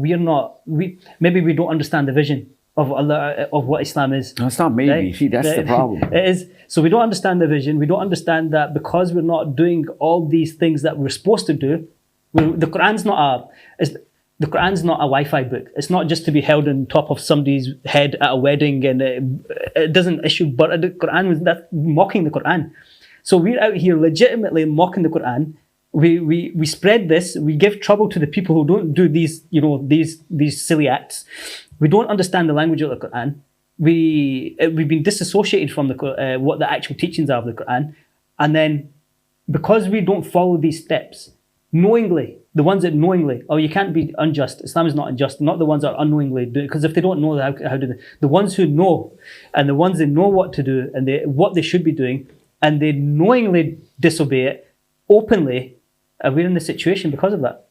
maybe we don't understand the vision of Allah, of what Islam is. No, it's not maybe. Right? See, that's the problem. It is. So we don't understand the vision. We don't understand that because we're not doing all these things that we're supposed to do. The Quran's not a Wi-Fi book. It's not just to be held on top of somebody's head at a wedding, and it doesn't issue. But the Quran, that's mocking the Quran. So we're out here legitimately mocking the Quran. We spread this. We give trouble to the people who don't do these silly acts. We don't understand the language of the Quran. We've been disassociated from what the actual teachings are of the Quran, and then because we don't follow these steps knowingly, the ones that knowingly, you can't be unjust. Islam is not unjust. Not the ones that are unknowingly do it, because if they don't know, how do they? The ones who know, and the ones that know what to do and what they should be doing, and they knowingly disobey it openly, we're in this situation because of that.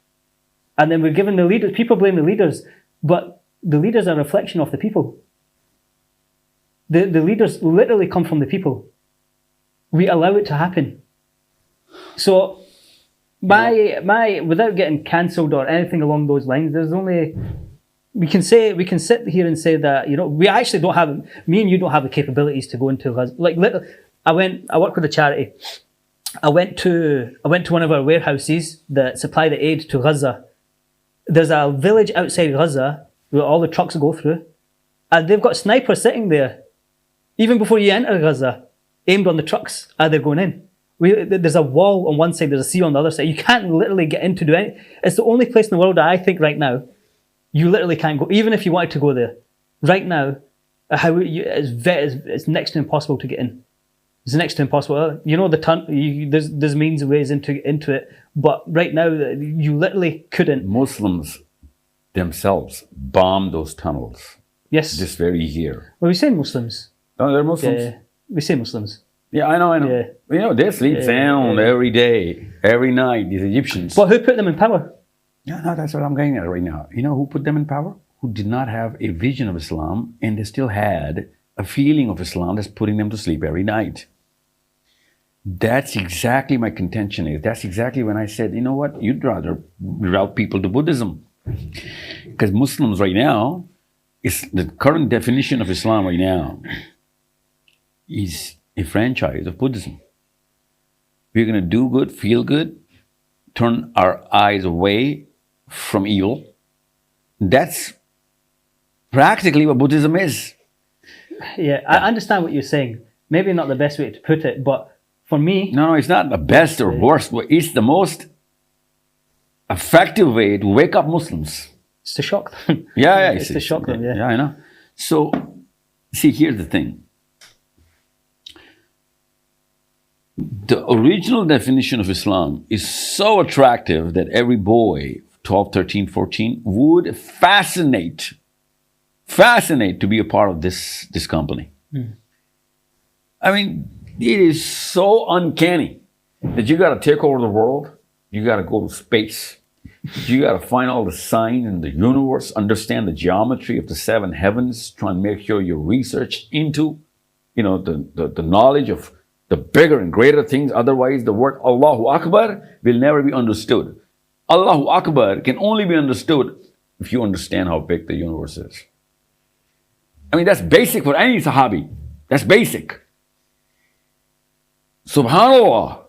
And then we're given the leaders. People blame the leaders, but the leaders are a reflection of the people. The leaders literally come from the people. We allow it to happen. So, without getting cancelled or anything along those lines, we can sit here and say that we actually don't have, me and you don't have the capabilities to go into Gaza. I work with a charity. I went to one of our warehouses that supply the aid to Gaza. There's a village outside Gaza where all the trucks go through, and they've got snipers sitting there, even before you enter Gaza, aimed on the trucks as they're going in. There's a wall on one side, there's a sea on the other side. You can't literally get in to do anything. It's the only place in the world that I think right now, you literally can't go, even if you wanted to go there. Right now, it's next to impossible to get in. It's next to impossible. There's means and ways into it, but right now you literally couldn't. Muslims themselves bombed those tunnels. Yes. This very year. Well, we say Muslims. Oh, they're Muslims. Yeah, we say Muslims. Yeah, I know. Yeah. They sleep sound every day, every night. These Egyptians. But who put them in power? Yeah, no, that's what I'm getting at right now. You know who put them in power? Who did not have a vision of Islam, and they still had a feeling of Islam that's putting them to sleep every night. That's exactly my contention is. That's exactly when I said, you know what, you'd rather route people to Buddhism. Because Muslims right now, the current definition of Islam right now is a franchise of Buddhism. We're going to do good, feel good, turn our eyes away from evil. That's practically what Buddhism is. Yeah, I understand what you're saying. Maybe not the best way to put it, but for me... No, it's not the best or worst. It's the most effective way to wake up Muslims. It's to shock them. Yeah. It's to shock them, yeah. Yeah, I know. So, see, here's the thing. The original definition of Islam is so attractive that every boy, 12, 13, 14, would fascinate to be a part of this company. I mean, it is so uncanny that you got to take over the world. You got to go to space. You got to find all the signs in the universe, understand the geometry of the seven heavens, try and make sure you research into, the knowledge of the bigger and greater things. Otherwise, the word Allahu Akbar will never be understood. Allahu Akbar can only be understood if you understand how big the universe is. I mean, that's basic for any Sahabi. That's basic. Subhanallah.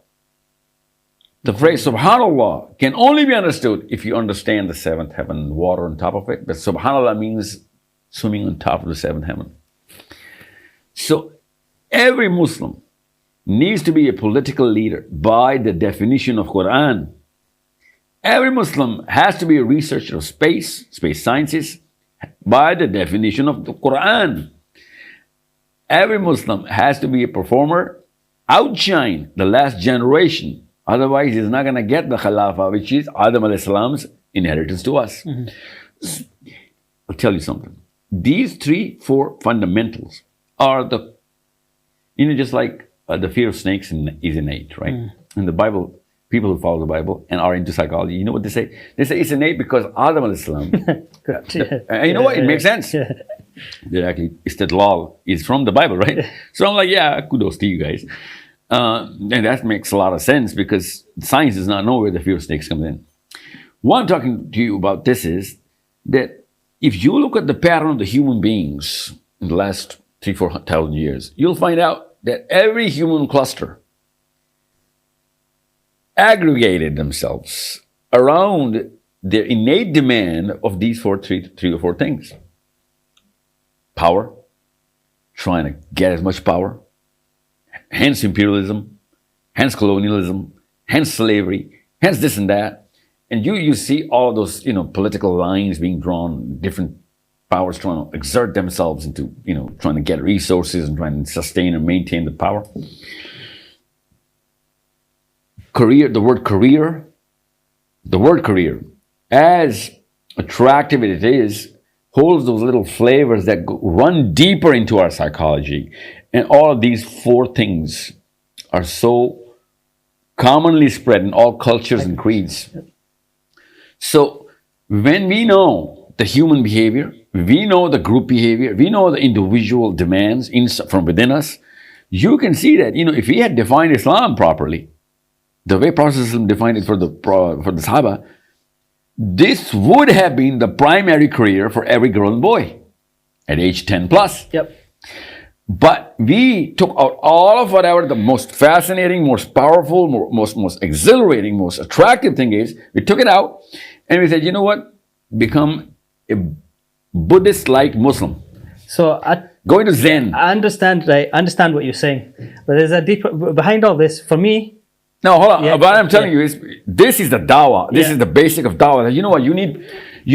The phrase Subhanallah can only be understood if you understand the seventh heaven and water on top of it. But Subhanallah means swimming on top of the seventh heaven. So every Muslim needs to be a political leader by the definition of Quran. Every Muslim has to be a researcher of space sciences, by the definition of the Quran. Every Muslim has to be a performer, outshine the last generation. Otherwise, he's not going to get the Khilafah, which is Adam alayhi salam's inheritance to us. I'll tell you something. These 3-4 fundamentals are just like the fear of snakes is innate, right? In the Bible, people who follow the Bible and are into psychology, you know what they say? They say it's innate because Adam alayhi salam. And you know what? It makes sense. That actually, istidlal is from the Bible, right? So I'm like, yeah, kudos to you guys. And that makes a lot of sense because science does not know where the fear of snakes comes in. What I'm talking to you about this is that if you look at the pattern of the human beings in the last 3,000-4,000 years, you'll find out that every human cluster aggregated themselves around their innate demand of these three or four things. Power, trying to get as much power, hence imperialism, hence colonialism, hence slavery, hence this and that. And you see all of those, political lines being drawn, different powers trying to exert themselves into, trying to get resources and trying to sustain and maintain the power. The word career, as attractive as it is, holds those little flavors that run deeper into our psychology. And all of these 4 things are so commonly spread in all cultures and creeds. So when we know the human behavior, we know the group behavior, we know the individual demands from within us, you can see that, if we had defined Islam properly, the way Prophet defined it for the Sahaba, this would have been the primary career for every girl and boy at age 10 plus. Yep. But we took out all of whatever the most fascinating, most powerful, most exhilarating, most attractive thing is. We took it out and we said, you know what? Become a Buddhist-like Muslim. So going to Zen. I understand what you're saying. But there's a deeper, behind all this, for me. No, hold on. What I'm telling you is, this is the Dawa. This is the basic of Dawa. You know what? You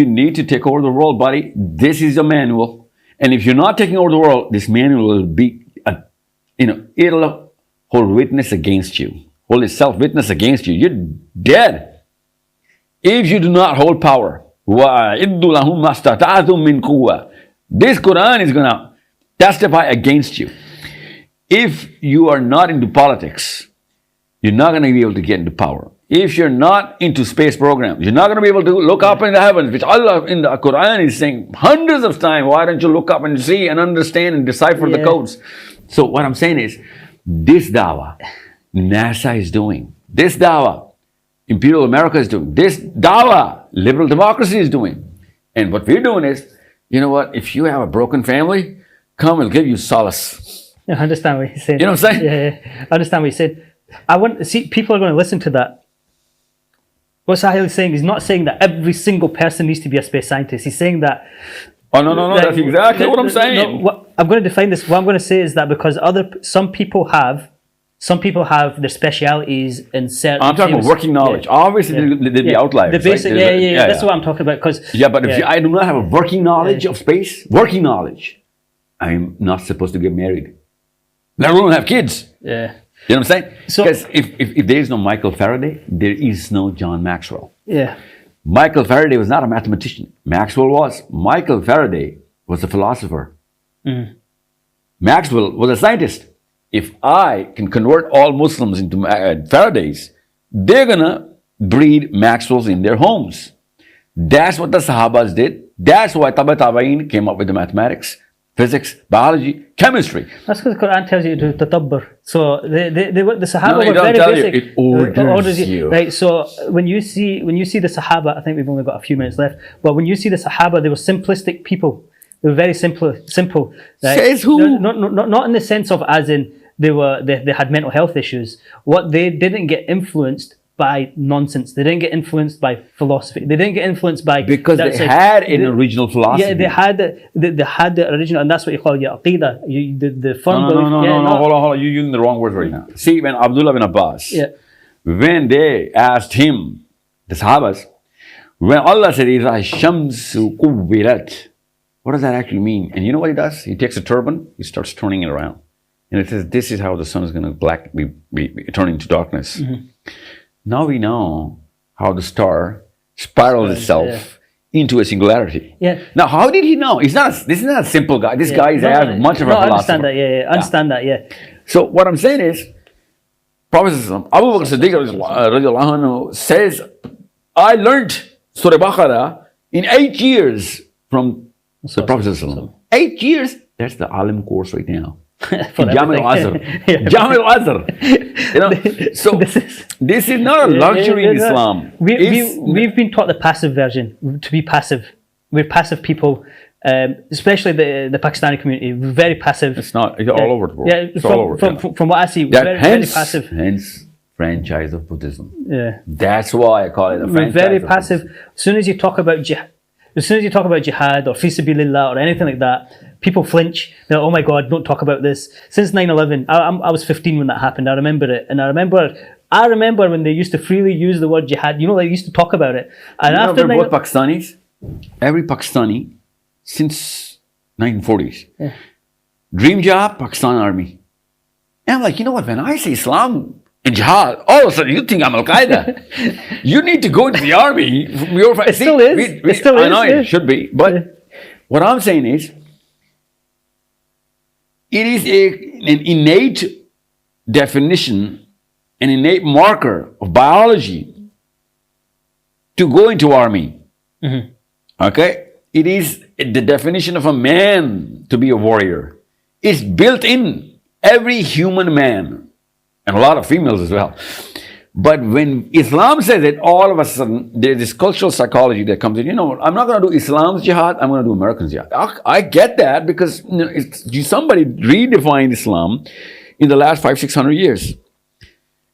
need to take over the world, buddy. This is the manual. And if you're not taking over the world, this manual will be, it'll hold witness against you. Hold itself witness against you. You're dead. If you do not hold power, this Quran is going to testify against you. If you are not into politics, you're not going to be able to get into power. If you're not into space programs, you're not going to be able to look up in the heavens, which Allah in the Quran is saying hundreds of times. Why don't you look up and see and understand and decipher the codes? So what I'm saying is, this Dawa, NASA is doing. This Dawa, Imperial America is doing. This Dawa, liberal democracy is doing. And what we're doing is, you know what? If you have a broken family, come, we'll give you solace. I understand what you're saying. You know what I'm saying? Yeah. I understand what you said. I want to see, people are going to listen to that. What Sahil is saying, he's not saying that every single person needs to be a space scientist. He's saying that... Oh, no, that's exactly what I'm saying. I'm going to define this. What I'm going to say is that because some people have their specialities in certain I'm talking about working knowledge. Obviously, there'll be outliers. The basic, right? That's what I'm talking about. But if I do not have a working knowledge of space, I'm not supposed to get married. Let alone have kids. Yeah. You know what I'm saying? So- Because if there is no Michael Faraday, there is no John Maxwell. Yeah. Michael Faraday was not a mathematician. Maxwell was. Michael Faraday was a philosopher. Maxwell was a scientist. If I can convert all Muslims into Faradays, they're going to breed Maxwells in their homes. That's what the Sahabas did. That's why Tabi'in came up with the mathematics, physics, biology, chemistry. That's because the Quran tells you to tadabbur. So the Sahaba No, it were don't very tell you, basic. it orders you. Right. So when you see the Sahaba, I think we've only got a few minutes left. But when you see the Sahaba, they were simplistic people. They were very simple. Right? Says who? Not in the sense of as in they had mental health issues. What they didn't get influenced by nonsense. They didn't get influenced by philosophy. They didn't get influenced by Because they had an original philosophy. Yeah, they had the original, and that's what you call your aqidah. The firm belief. No, hold on. You're using the wrong words right now. See, when Abdullah bin Abbas, Yeah. when they asked him, the Sahabas, when Allah said, "Iza shamsu kuwirat," what does that actually mean? And you know what he does? He takes a turban, he starts turning it around. And it says, this is how the sun is going to be turn into darkness. Now we know how the star spirals itself into a singularity. Yeah. Now, how did he know? This is not a simple guy. This guy is as much of a I philosopher. understand that. Yeah. Understand that. Yeah. So what I'm saying is, Prophet Abu Bakr Siddiq radiallahu anhu says, I learned Surah Baqarah in 8 years from the Prophet. 8 years? That's the Alim course right now. Jamil Azhar. Jamil Azhar. You know, so this is not a luxury in Islam. We've been taught the passive version, to be passive. We're passive people, especially the Pakistani community. We're very passive. It's not. It's all over the world. Yeah, it's all over. From what I see, we're very passive. Hence, franchise of Buddhism. Yeah. That's why I call it a franchise. We're very passive. As soon as you talk about jihad or fi sabilillah or anything like that, people flinch. They're like, oh my God, don't talk about this. Since 9/11, I was 15 when that happened. I remember it, and I remember when they used to freely use the word jihad. You know, they used to talk about it. And you after know, both Pakistanis, every Pakistani since 1940s, dream job, Pakistan Army. And I'm like, you know what? When I say Islam and jihad, all of a sudden you think I'm Al Qaeda. You need to go into the army. It still is. It still I know is. it should be, but what I'm saying is, it is an innate definition, an innate marker of biology to go into army. Okay? It is the definition of a man to be a warrior. It's built in every human man, and a lot of females as well. But when Islam says it, all of a sudden, there's this cultural psychology that comes in. You know, I'm not going to do Islam's jihad, I'm going to do American's jihad. I get that because somebody redefined Islam in the last 500-600 years.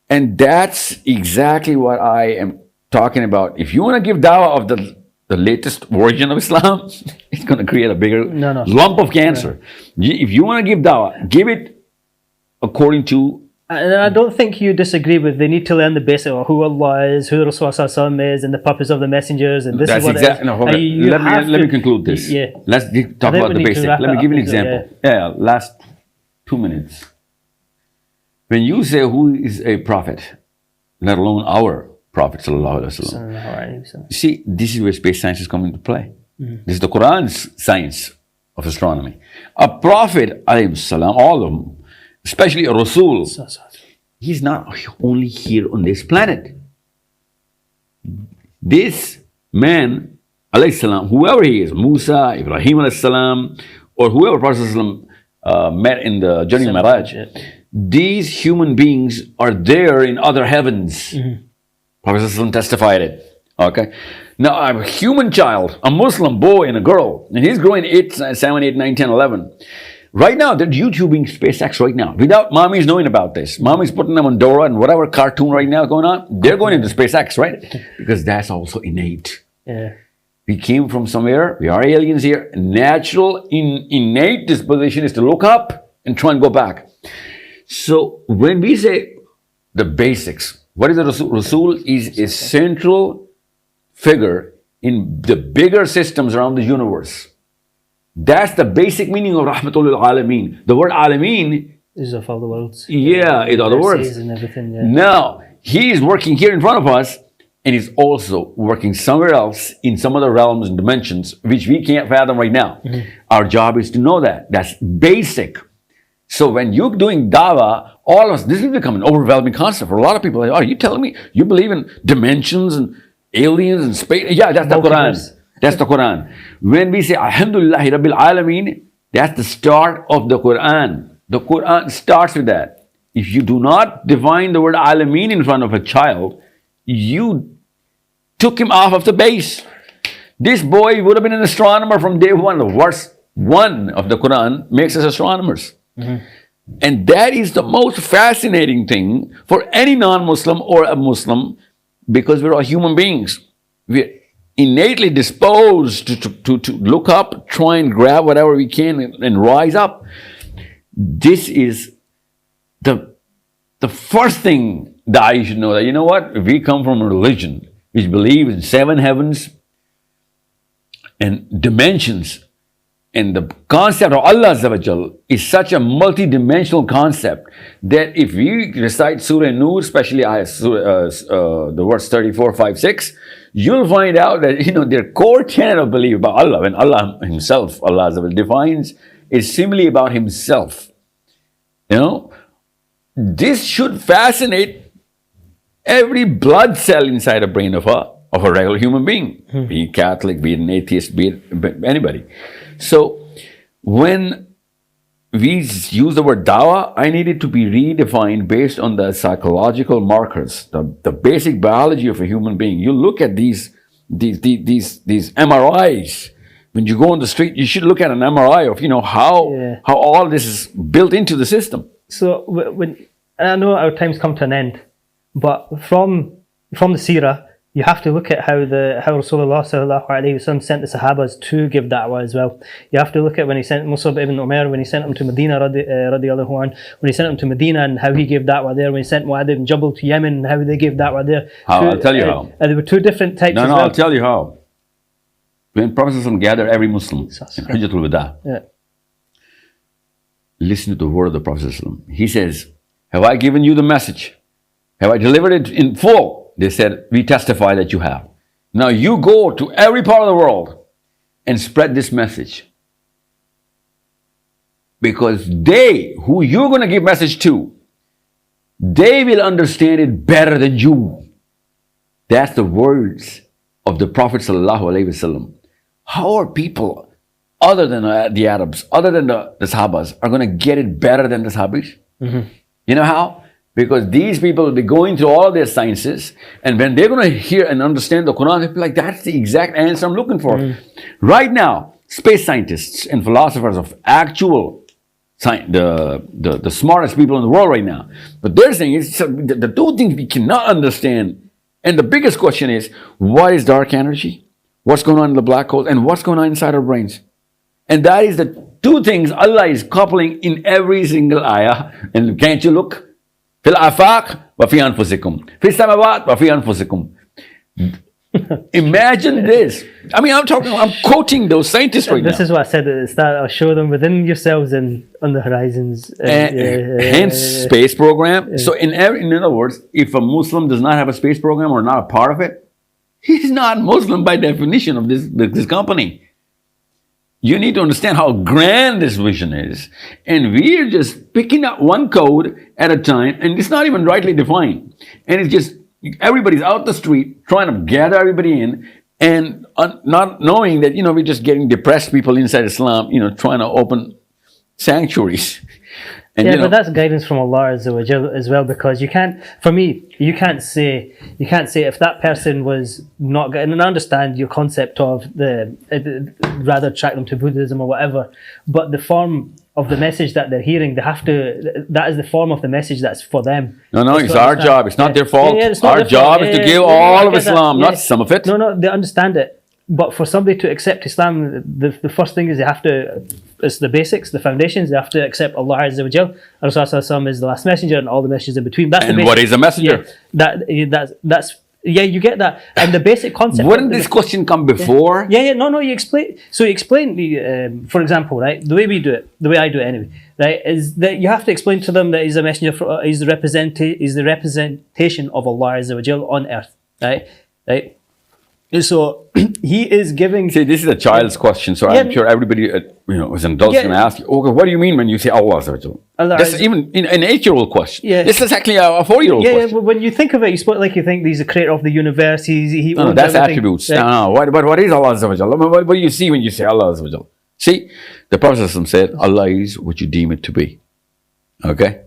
And that's exactly what I am talking about. If you want to give dawah of the latest version of Islam, it's going to create a bigger lump of cancer. If you want to give dawah, give it according to. And I don't think you disagree with they need to learn the basic of who Allah is, who Rasulullah is, and the purpose of the messengers, and this is what exactly. No, let me conclude this. Yeah. Let's talk about the basic. Let me give you an example. Last 2 minutes. When you say who is a prophet, let alone our Prophet sallallahu alaihi wasallam, you see, this is where space science is coming into play. This is the Quran's science of astronomy. A prophet, alayhi salam, all of them, especially a Rasul, he's not only here on this planet. This man, alayhi salam, whoever he is, Musa, Ibrahim alayhi salam, or whoever Prophet met in the journey of Miraj, these human beings are there in other heavens. Prophet testified it. Okay. Now, a human child, a Muslim boy and a girl, and he's growing 7, 8, 9, 10, 11. Right now, they're YouTubing SpaceX right now without mommy's knowing about this. Mommy's putting them on Dora and whatever cartoon right now going on. They're going into SpaceX, right? Because that's also innate. Yeah. We came from somewhere. We are aliens here. Natural, innate disposition is to look up and try and go back. So when we say the basics, what is the Rasul? Rasul is a central figure in the bigger systems around the universe. That's the basic meaning of Rahmatul Alameen. The word Alameen Is of all the worlds. Yeah, in other words. And everything, yeah. Now, he is working here in front of us, and he's also working somewhere else in some other realms and dimensions, which we can't fathom right now. Our job is to know that. That's basic. So when you're doing Dawa, all of us, this will become an overwhelming concept for a lot of people. Like, oh, are you telling me you believe in dimensions and aliens and space? Yeah, that's the Quran. That's the Quran. When we say Alhamdulillahi Rabbil Alameen, that's the start of the Quran. The Quran starts with that. If you do not define the word Alameen in front of a child, you took him off of the base. This boy would have been an astronomer from day one. The verse 1 of the Quran makes us astronomers. And that is the most fascinating thing for any non-Muslim or a Muslim, because we're all human beings. We're innately disposed to look up, try and grab whatever we can and rise up. This is the first thing that you should know, that, you know what, if we come from a religion which believes in 7 heavens and dimensions, and the concept of Allah Azza wa Jal is such a multi-dimensional concept that if we recite Surah Nur, especially the verse 34, 5, 6, you'll find out that, their core tenet of belief about Allah, when Allah Himself, Allah Azza wa Jal, defines, is simply about Himself. This should fascinate every blood cell inside the brain of a regular human being, be it Catholic, be it an atheist, be it anybody. So when we use the word Dawa, I need it to be redefined based on the psychological markers, the basic biology of a human being. You look at these MRIs. When you go on the street, you should look at an MRI of how all this is built into the system. So when I know our time's come to an end, but from the Seerah, you have to look at how Rasulullah sallallahu alaihi wasallam sent the Sahabas to give da'wah as well. You have to look at when he sent Musab ibn Omer, when he sent him to Medina radiallahu anh, when he sent him to Medina and how he gave da'wah there, when he sent Mu'adh ibn Jabal to Yemen and how they gave da'wah there. I'll tell you how. There were 2 different types as well. I'll tell you how. When Prophet gathered every Muslim in Hajjatul Wada, listen to the word of the Prophet. He says, have I given you the message? Have I delivered it in full? They said, we testify that you have. Now you go to every part of the world and spread this message. Because they, who you're going to give message to, they will understand it better than you. That's the words of the Prophet ﷺ. How are people other than the Arabs, other than the Sahabas, are going to get it better than the Sahabis? You know how? Because these people will be going through all their sciences, and when they're going to hear and understand the Quran, they'll be like, that's the exact answer I'm looking for. Right now, space scientists and philosophers of actual science, the smartest people in the world right now, but they're saying it's the 2 things we cannot understand. And the biggest question is, what is dark energy? What's going on in the black holes? And what's going on inside our brains? And that is the 2 things Allah is coupling in every single ayah. And can't you look? في الآفاق وفي أنفسكم في السماوات وفي أنفسكم. Imagine this. I mean, I'm quoting those scientists right now. This is what I said at the start. I'll show them within yourselves and on the horizons. Hence, space program. So in other words, if a Muslim does not have a space program or not a part of it, he's not Muslim by definition of this company. You need to understand how grand this vision is. And we're just picking up one code at a time, and it's not even rightly defined. And it's just, everybody's out the street trying to gather everybody in, and not knowing that, we're just getting depressed people inside Islam, trying to open sanctuaries. And, but that's guidance from Allah as well, because you can't say if that person was not good, and I understand your concept of rather attract them to Buddhism or whatever, but the form of the message that they're hearing, that is the form of the message that's for them. No, it's our job. It's not their fault. Our job is to give all of Islam, not some of it. No, they understand it. But for somebody to accept Islam, the first thing is it's the basics, the foundations. They have to accept Allah Azza wa Jal. Rasulullah is the last messenger and all the messages in between. That's and what is a messenger? That's Yeah, you get that. And the basic concept... Wouldn't this question come before? No, you explain. So you explain, for example, right, the way we do it, the way I do it anyway, right, is that you have to explain to them that he's a messenger, he's the representation of Allah Azza wa Jal on earth, right? So he is giving... See, this is a child's question, so I'm sure everybody is an adult going to ask you, okay, what do you mean when you say Allah Azza wa Jal? That's even an 8-year-old question. Yeah. This is actually a 4-year-old question. Yeah, when you think of it, you think he's the creator of the universe, he no, that's everything. Attributes. Right? No, what is Allah Azza wa Jal? What do you see when you say Allah Azza wa Jal? See, the Prophet said, Allah is what you deem it to be. Okay?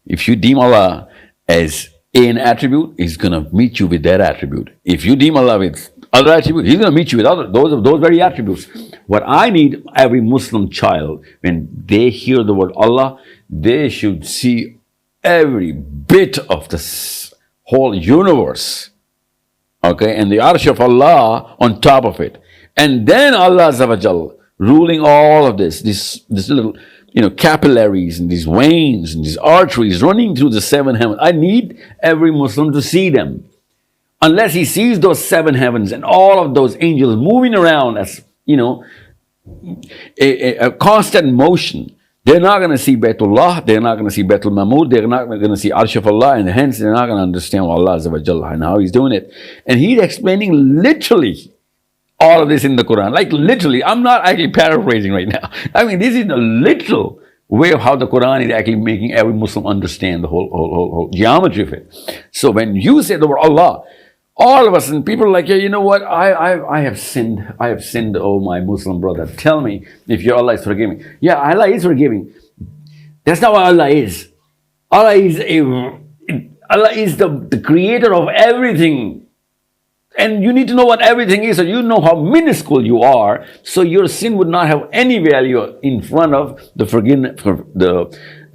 If you deem Allah as an attribute, he's going to meet you with that attribute. If you deem Allah with other attributes, he's going to meet you with those very attributes. What I need every Muslim child, when they hear the word Allah, they should see every bit of this whole universe. Okay? And the arsh of Allah on top of it. And then Allah Azza wa Jal ruling all of this little, capillaries and these veins and these arteries running through the 7 heavens. I need every Muslim to see them. Unless he sees those 7 heavens and all of those angels moving around as, a constant motion, they're not going to see Baytullah, they're not going to see Baytul Mahmud, they're not going to see Arsh of Allah, and hence they're not going to understand what Allah Azza wa Jalla and how He's doing it. And He's explaining literally all of this in the Quran. Like literally, I'm not actually paraphrasing right now. I mean, this is the literal way of how the Quran is actually making every Muslim understand the whole geometry of it. So when you say the word Allah, all of us, and people are like, yeah, you know what? I have sinned. I have sinned, oh my Muslim brother. Tell me if your Allah is forgiving. Yeah, Allah is forgiving. That's not what Allah is. Allah is the creator of everything. And you need to know what everything is, so you know how minuscule you are, so your sin would not have any value in front of the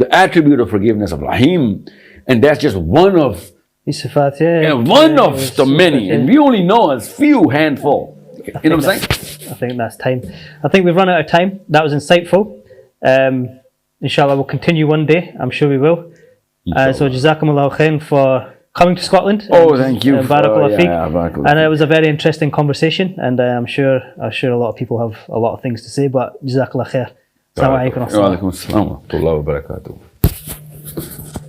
attribute of forgiveness of Rahim. And that's just one of the many. And we only know a few handful. You know what I'm saying? I think that's time. I think we've run out of time. That was insightful. Inshallah, we'll continue one day. I'm sure we will. So Jazakumullah khair for coming to Scotland. Oh, thank you. Barakallah. And it was a very interesting conversation, and I'm sure a lot of people have a lot of things to say, but Jazakallah khair. Assalamu alaikum. Wa alaikum assalam wa rahmatullahi wa barakatuh.